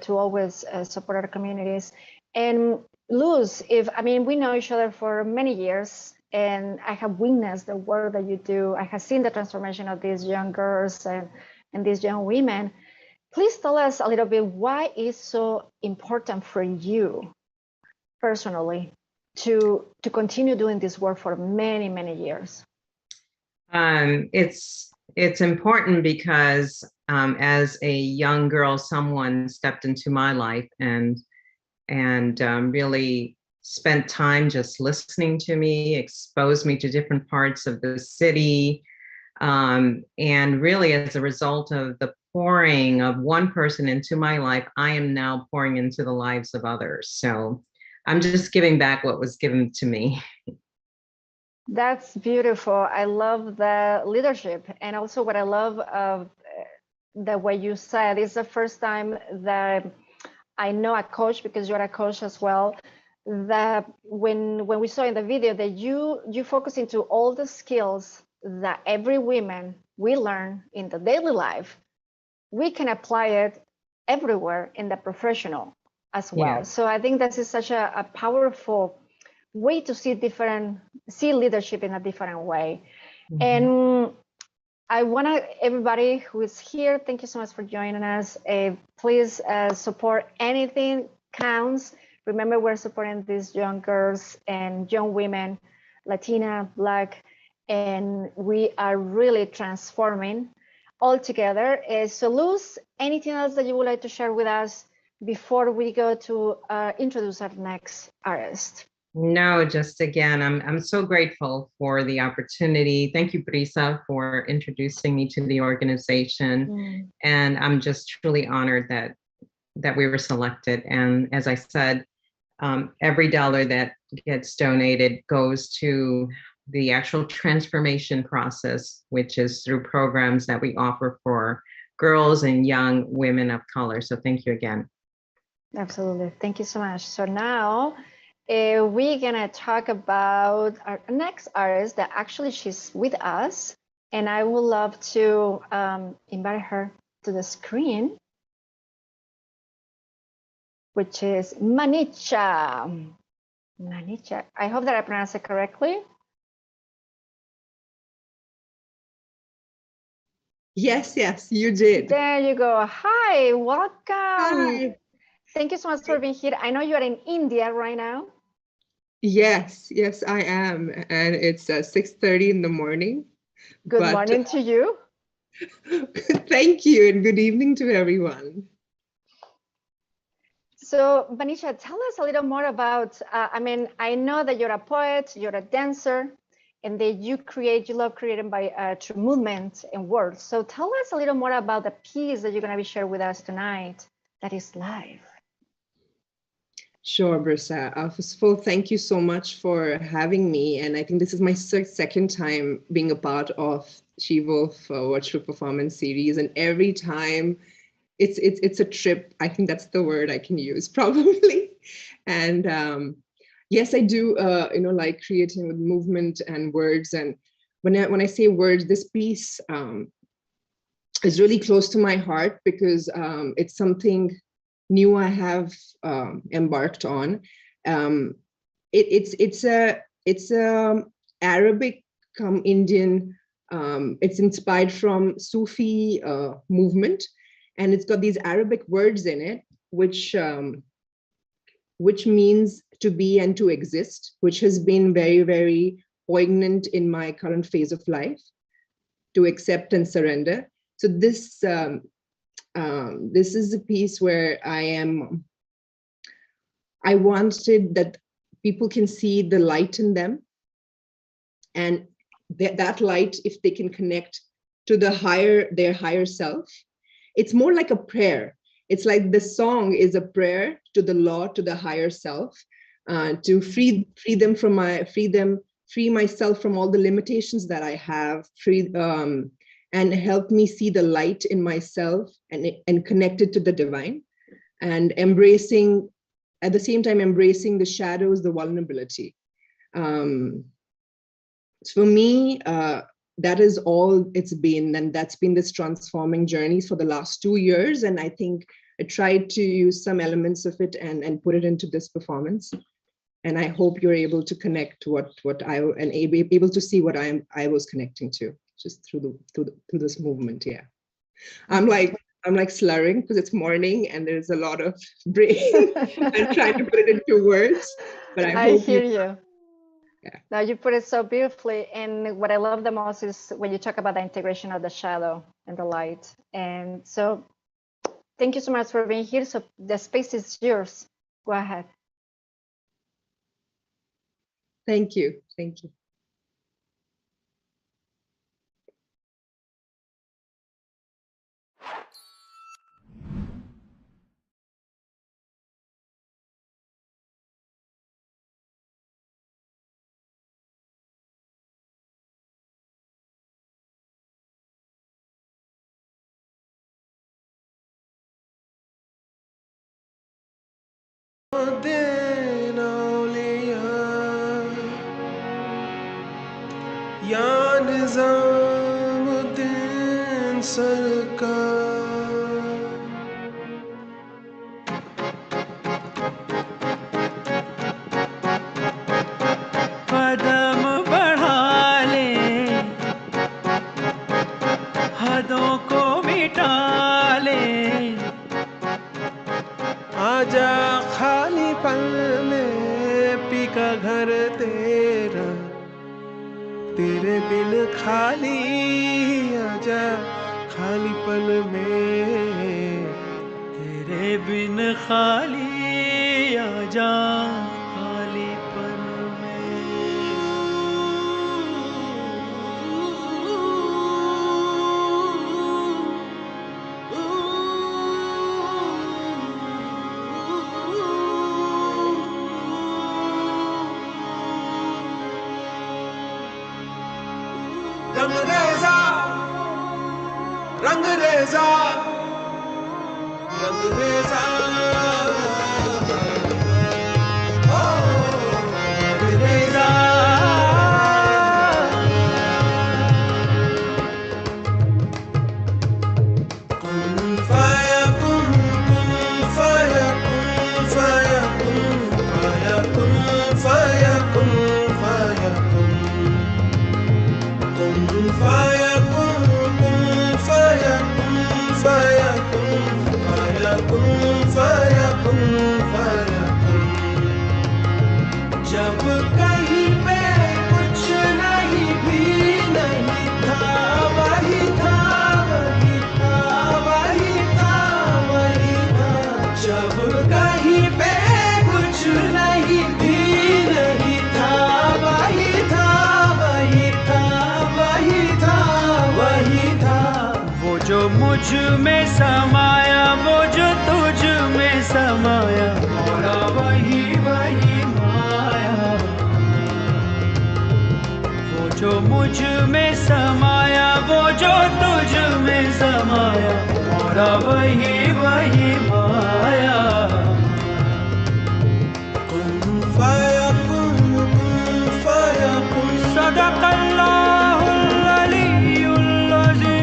to always support our communities. And Luz, we know each other for many years, and I have witnessed the work that you do. I have seen the transformation of these young girls and these young women. Please tell us a little bit why it's so important for you personally to continue doing this work for many, many years. It's important because as a young girl, someone stepped into my life and really spent time just listening to me, exposed me to different parts of the city. And really, as a result of the pouring of one person into my life, I am now pouring into the lives of others. So I'm just giving back what was given to me. That's beautiful. I love the leadership, and also what I love of the way you said, it's the first time that I know a coach, because you're a coach as well, that when we saw in the video that you focus into all the skills that every woman we learn in the daily life, we can apply it everywhere in the professional as well. Yeah. So I think this is such a powerful way to see leadership in a different way. Mm-hmm. And I want everybody who is here, thank you so much for joining us. Please support. Anything counts. Remember, we're supporting these young girls and young women, Latina, Black, and we are really transforming all together. So Luz, anything else that you would like to share with us before we go to introduce our next artist? No, just again, I'm so grateful for the opportunity. Thank you, Brisa, for introducing me to the organization. Mm. And I'm just truly honored that we were selected. And as I said, every dollar that gets donated goes to the actual transformation process, which is through programs that we offer for girls and young women of color. So thank you again. Absolutely. Thank you so much. So now, we're gonna talk about our next artist that actually she's with us, and I would love to invite her to the screen, which is Manicha. Manicha, I hope that I pronounced it correctly. Yes, you did. There you go. Hi, welcome. Hi. Thank you so much for being here. I know you're in India right now. Yes, I am. And it's 6:30 in the morning. Good morning to you. Thank you, and good evening to everyone. So, Banisha, tell us a little more about, I know that you're a poet, you're a dancer, and that you love creating by through movement and words. So tell us a little more about the piece that you're gonna be sharing with us tonight that is live. Sure, Brisa. First of all, thank you so much for having me. And I think this is my second time being a part of SheWolf Virtual Performance series. And every time it's a trip. I think that's the word I can use probably. And yes, I do, like creating with movement and words. And when I say words, this piece is really close to my heart because it's something new I have embarked on. It's a Arabic Indian. It's inspired from Sufi movement, and it's got these Arabic words in it, which means to be and to exist, which has been very, very poignant in my current phase of life, to accept and surrender. So this is a piece where I wanted that people can see the light in them, and that light, if they can connect to their higher self, it's more like a prayer. It's like the song is a prayer to the law, to the higher self, to free myself from all the limitations that I have, and help me see the light in myself and connect it to the divine, and at the same time embracing the shadows, the vulnerability. For me, that is all it's been, and that's been this transforming journey for the last 2 years. And I think I tried to use some elements of it and put it into this performance. And I hope you're able to connect able to see what I was connecting to just through this movement. Yeah, I'm like slurring because it's morning and there's a lot of brain and trying to put it into words. But I hope hear you. Yeah. Now you put it so beautifully, and what I love the most is when you talk about the integration of the shadow and the light. And so thank you so much for being here. So the space is yours. Go ahead. Thank you. Thank you. या निजामुद्दीन सरकार कदम बढ़ा ले हदों को मिटा ले आजा खाली पल में पीका घर तेरा तेरे बिन खाली आजा खाली पल में तेरे बिन खाली आजा खाली पल रंग रेजा ओ रंग रेजा कुन फयकुन कुन फयकुन फयकुन फयकुन फयकुन फयकुन कुन फयकुन जब कहीं पे कुछ नहीं भी नहीं था वही था वही था वही था वही था जब कहीं पे कुछ नहीं भी नहीं था वही था वही था वही था वही था वो जो मुझ में समाया वो जो तुझ में समाया मोरा वही वही माया वो जो मुझ में समाया वो जो तुझ में समाया मोरा वही वही माया कुन फयकुन सदक़ल्लाहुल अलीयुल अज़ीम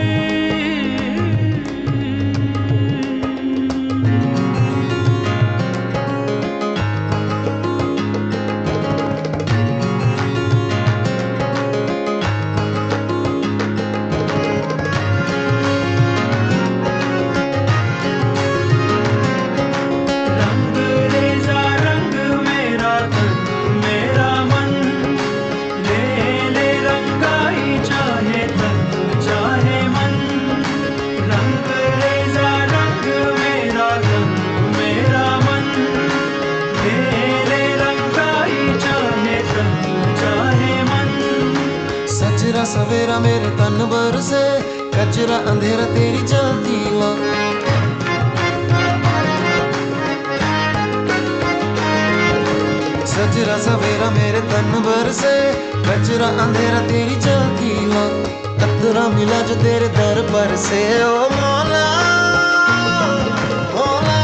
सवेरा मेरे तन भर से कचरा अंधेरा तेरी चलती ला सजरा सवेरा मेरे तन भर से कचरा अंधेरा तेरी चलती ला कतरा मिला जो तेरे दर पर से ओ मौला मौला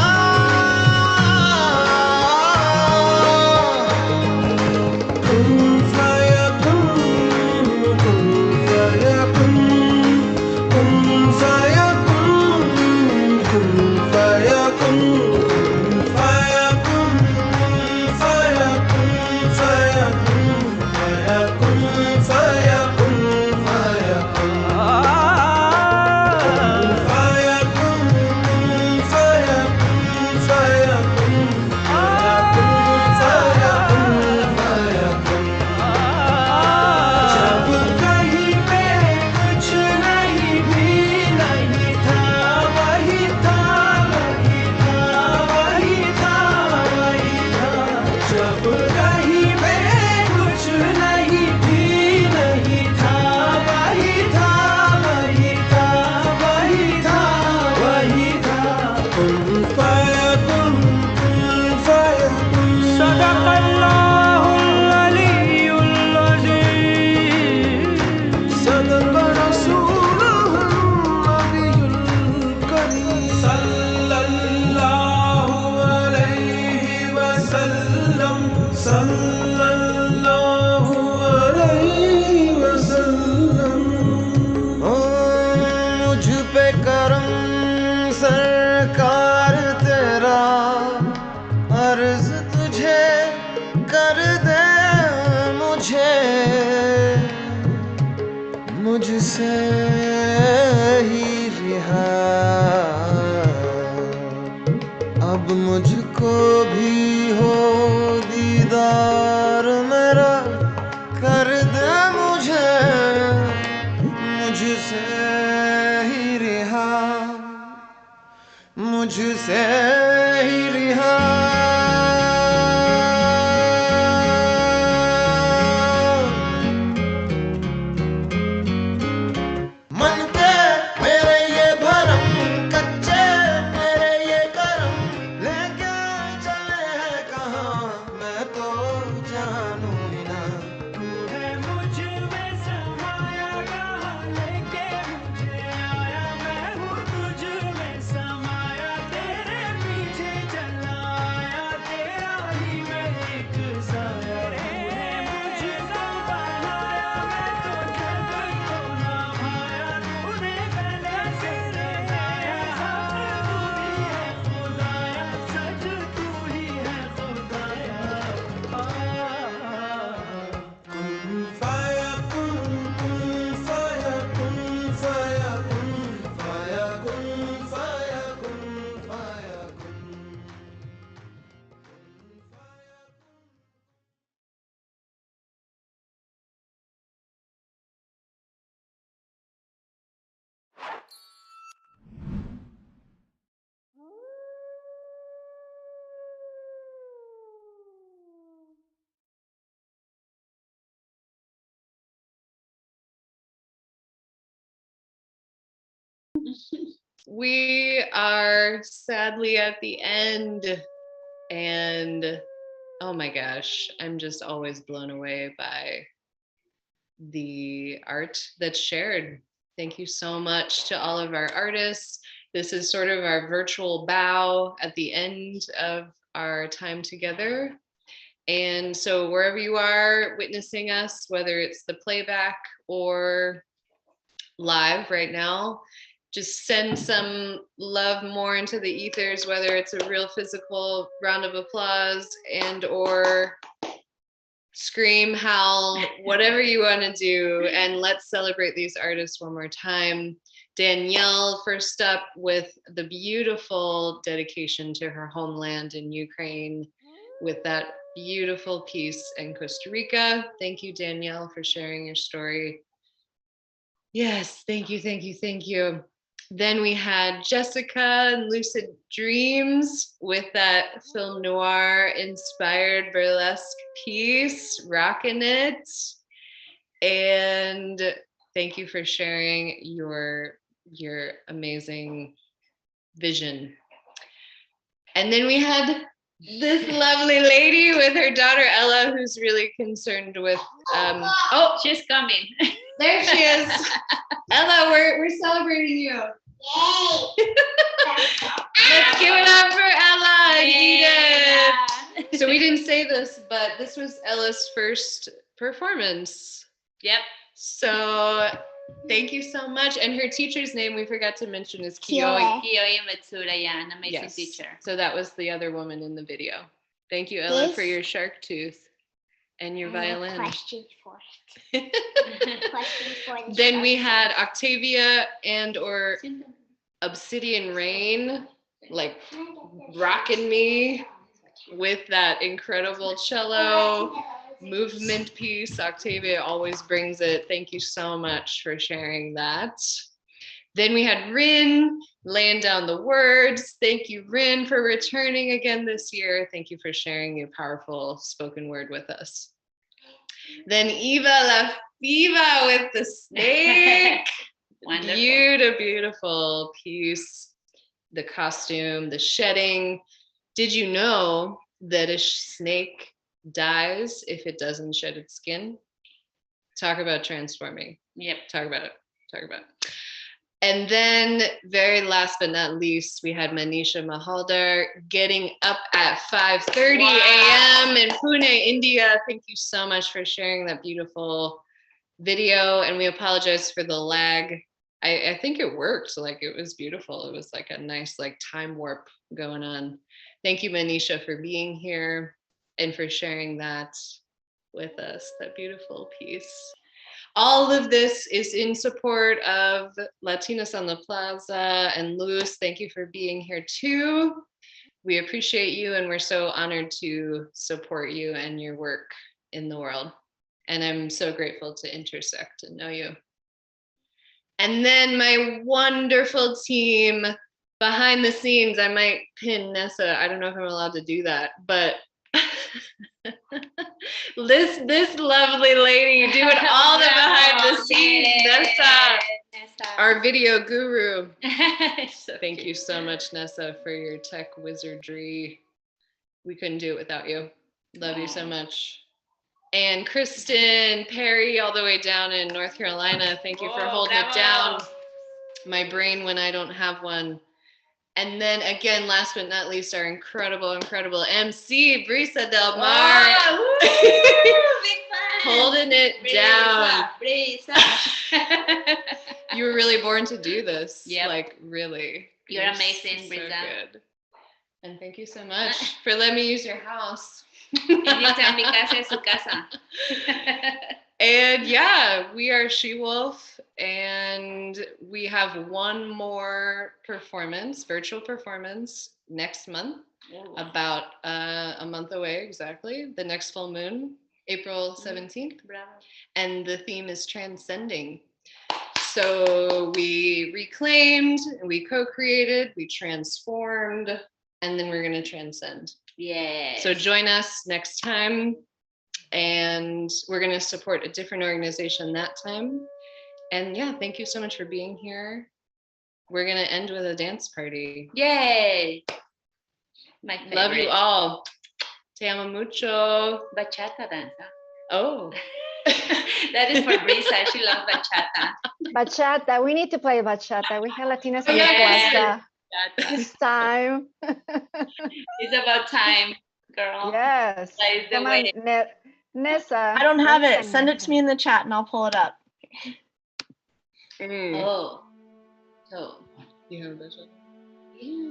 मुझसे ही रिहा अब मुझको भी हो दीदार मेरा कर दे मुझे मुझसे ही रिहा मुझसे ही रिहा We are sadly at the end, and oh my gosh, I'm just always blown away by the art that's shared. Thank you so much to all of our artists. This is sort of our virtual bow at the end of our time together. And so wherever you are witnessing us, whether it's the playback or live right now, just send some love more into the ethers, whether it's a real physical round of applause and or scream, howl, whatever you want to do. And let's celebrate these artists one more time. Danielle, first up, with the beautiful dedication to her homeland in Ukraine with that beautiful piece in Costa Rica. Thank you, Danielle, for sharing your story. Yes, thank you, thank you, thank you. Then we had Jessica and Lucid Dreams with that film noir inspired burlesque piece, rocking it. And Thank you for sharing your amazing vision. And then we had this lovely lady with her daughter Ella, who's really concerned with oh, she's coming. There she is. Ella, we're celebrating you. Yay! Let's give it up for Ella and Edith. So we didn't say this, but this was Ella's first performance. Yep. So thank you so much. And her teacher's name we forgot to mention is Kioi. Kioi Matsura, yeah, an amazing teacher. So that was the other woman in the video. Thank you, Ella, for your shark tooth and your violin. Questions for it. Questions for the Then we had Octavia and or Obsidian Rain, like rocking me with that incredible cello movement piece. Octavia always brings it. Thank you so much for sharing that. Then we had Rin laying down the words. Thank you, Rin, for returning again this year. Thank you for sharing your powerful spoken word with us. Then Eva La Fiva with the snake. Beautiful piece. The costume, the shedding. Did you know that a snake dies if it doesn't shed its skin? Talk about transforming. Yep. Talk about it. And then very last but not least, we had Manisha Mahaldar getting up at 5:30 a.m. in Pune, India. Thank you so much for sharing that beautiful video. And we apologize for the lag. I think it worked. Like, it was beautiful. It was like a nice like time warp going on. Thank you, Manisha, for being here and for sharing that with us, that beautiful piece. All of this is in support of Latinas on the Plaza. And Luz, thank you for being here too. We appreciate you and we're so honored to support you and your work in the world. And I'm so grateful to intersect and know you. And then my wonderful team behind the scenes. I might pin Nessa. I don't know if I'm allowed to do that, but this lovely lady doing all the behind the scenes. Nessa, our video guru. Thank you so much, Nessa, for your tech wizardry. We couldn't do it without you. Love you so much. And Kristen Perry, all the way down in North Carolina. Thank you for holding it down. My brain when I don't have one. And then again, last but not least, our incredible MC, Brisa Del Mar. Holding it down. Brisa. You were really born to do this. Yeah. Like, really. You're amazing, Brisa. Good. And thank you so much for letting me use your house. Anytime, mi casa es su casa. And yeah, we are SheWolf, and we have one more performance, virtual performance, next month. Ooh. About a month away, exactly. The next full moon, April 17th. Bravo. And the theme is transcending. So we reclaimed, we co-created, we transformed, and then we're going to transcend. Yeah. So join us next time, and we're going to support a different organization that time. And yeah, thank you so much for being here. We're going to end with a dance party. Yay! My favorite. Love you all. Te amo mucho. Bachata danza. Oh. That is for Brisa. She loves bachata. Bachata. We need to play bachata. We have Latinas on the Plaza. It's time. It's about time, girl. Yes. Come on, Nessa. I don't have it. Send it to me in the chat and I'll pull it up. Oh. So. You have this one? Yeah.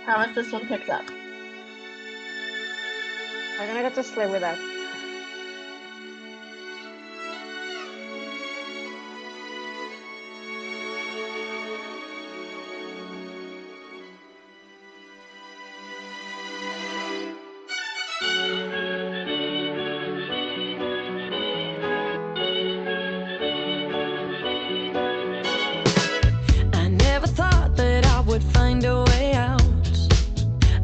Promise this one picks up. I'm gonna go to sleep with that. Find a way out.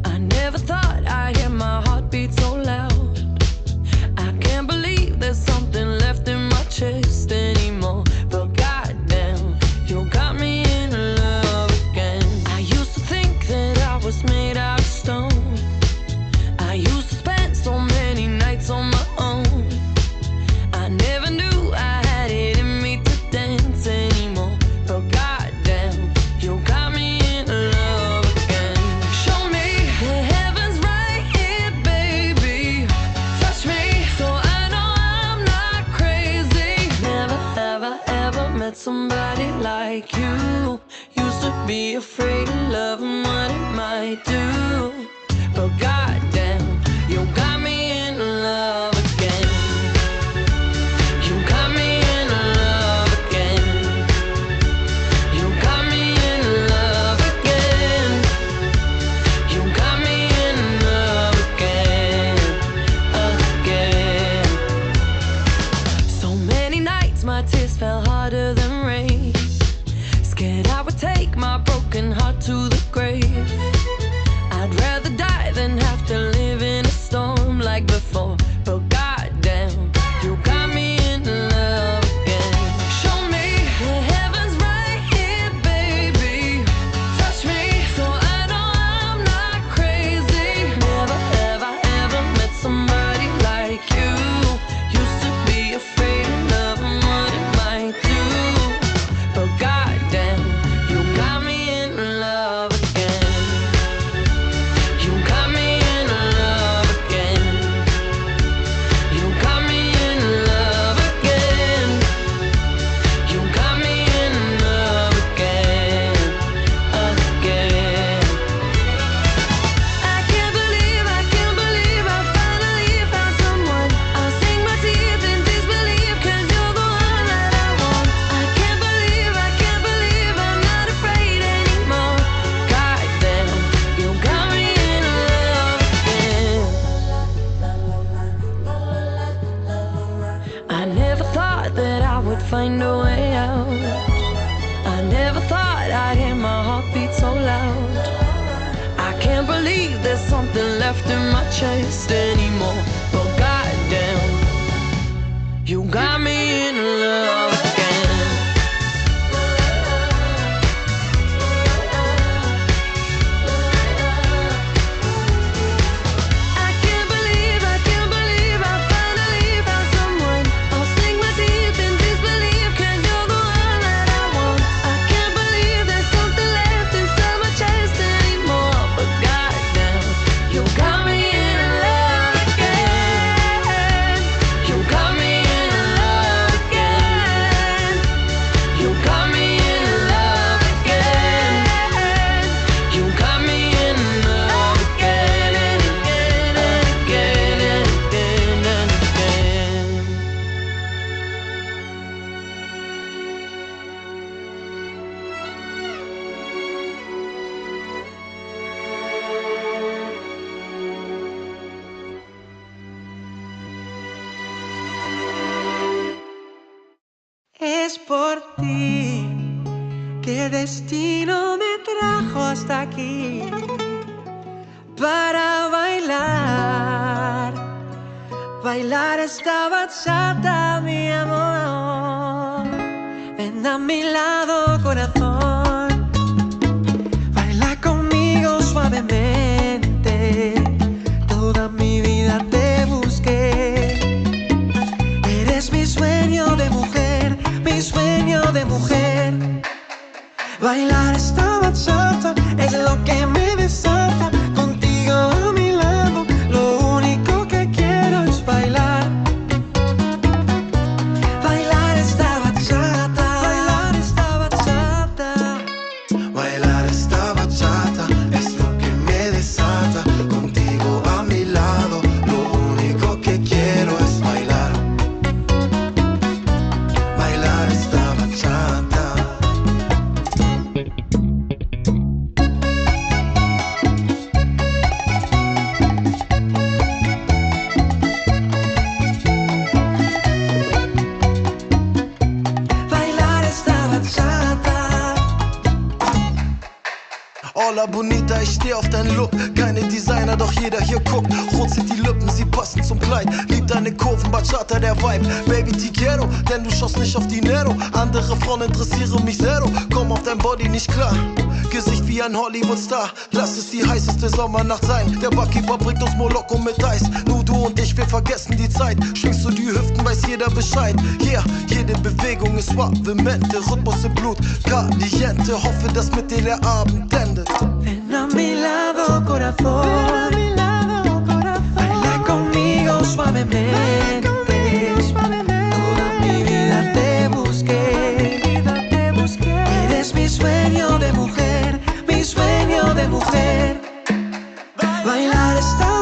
I never thought I'd hear my heartbeat so loud. made out of stone. I used to spend so many nights on my own. I never knew I had it in me to dance anymore. But goddamn, you got me in love again. Show me the heavens right here, baby. Touch me so I know I'm not crazy. Never have I ever met somebody like you. Used to be afraid of love and what it might do. But goddamn, you got me in love again. You got me in love again. You got me in love again. You got me in love again, again. So many nights my tears fell harder than rain. Scared I would take my broken heart to the grave. I'd rather die than have to live in a storm like before. But goddamn, you got me in love again. Show me the heavens right here, baby. Touch me so I know I'm not crazy. Never have I ever met somebody like you. Used to be afraid of love and what it might do. But goddamn, you got me in love again. You got me in love again. You got me in love again. You got me in love again, again. I can't believe I finally found someone. I'll sink my teeth in disbelief, 'cause you're the one that I want. I can't believe I'm not afraid anymore. Goddamn, you got me in love again. I never thought that I would find a way out. I never thought I'd hear my heartbeat so loud. I can't believe there's something left in my chest anymore. But goddamn, you got me in love again. I can't believe I finally found someone. I'll sink my teeth in disbelief, 'cause you're the one that I want. I can't believe there's something left inside my chest anymore. But goddamn, you got me in love again. You got me in love again. You got me in love again. You got me in love again and again and again and again and again. Es por ti que el destino me trajo hasta aquí para bailar, bailar esta bachata, mi amor. Ven a mi lado, corazón, baila conmigo suavemente. Toda mi vida te busqué. Eres mi sueño de mujer, mi sueño de mujer. Bailar esta bachata es lo que me desata. Contigo a mi lado, lo único que quiero es bailar. Bailar esta bachata, bailar esta bachata. dein Look, keine Designer, doch jeder hier guckt. Rot sind die Lippen, sie passen zum Kleid. Lieb deine Kurven, Bachata, der Vibe. Baby, te quiero, denn du schaust nicht auf Dinero. Andere Frauen interessieren mich zero. Komm auf dein Body nicht klar. Gesicht wie ein Hollywood-Star. Lass es die heißeste Sommernacht sein. Der Barkeeper bringt uns Moloko mit Eis. Nur du und ich, wir vergessen die Zeit. Schwingst du die Hüften, weiß jeder Bescheid. Yeah, jede Bewegung ist suavemente. Rhythmus im Blut, caliente. Hoffe, dass mit dir der Abend endet. Ven a mi lado, corazón. Baila conmigo suavemente. Toda mi vida te busqué. Eres mi sueño de mujer, mi sueño de mujer. Bailar esta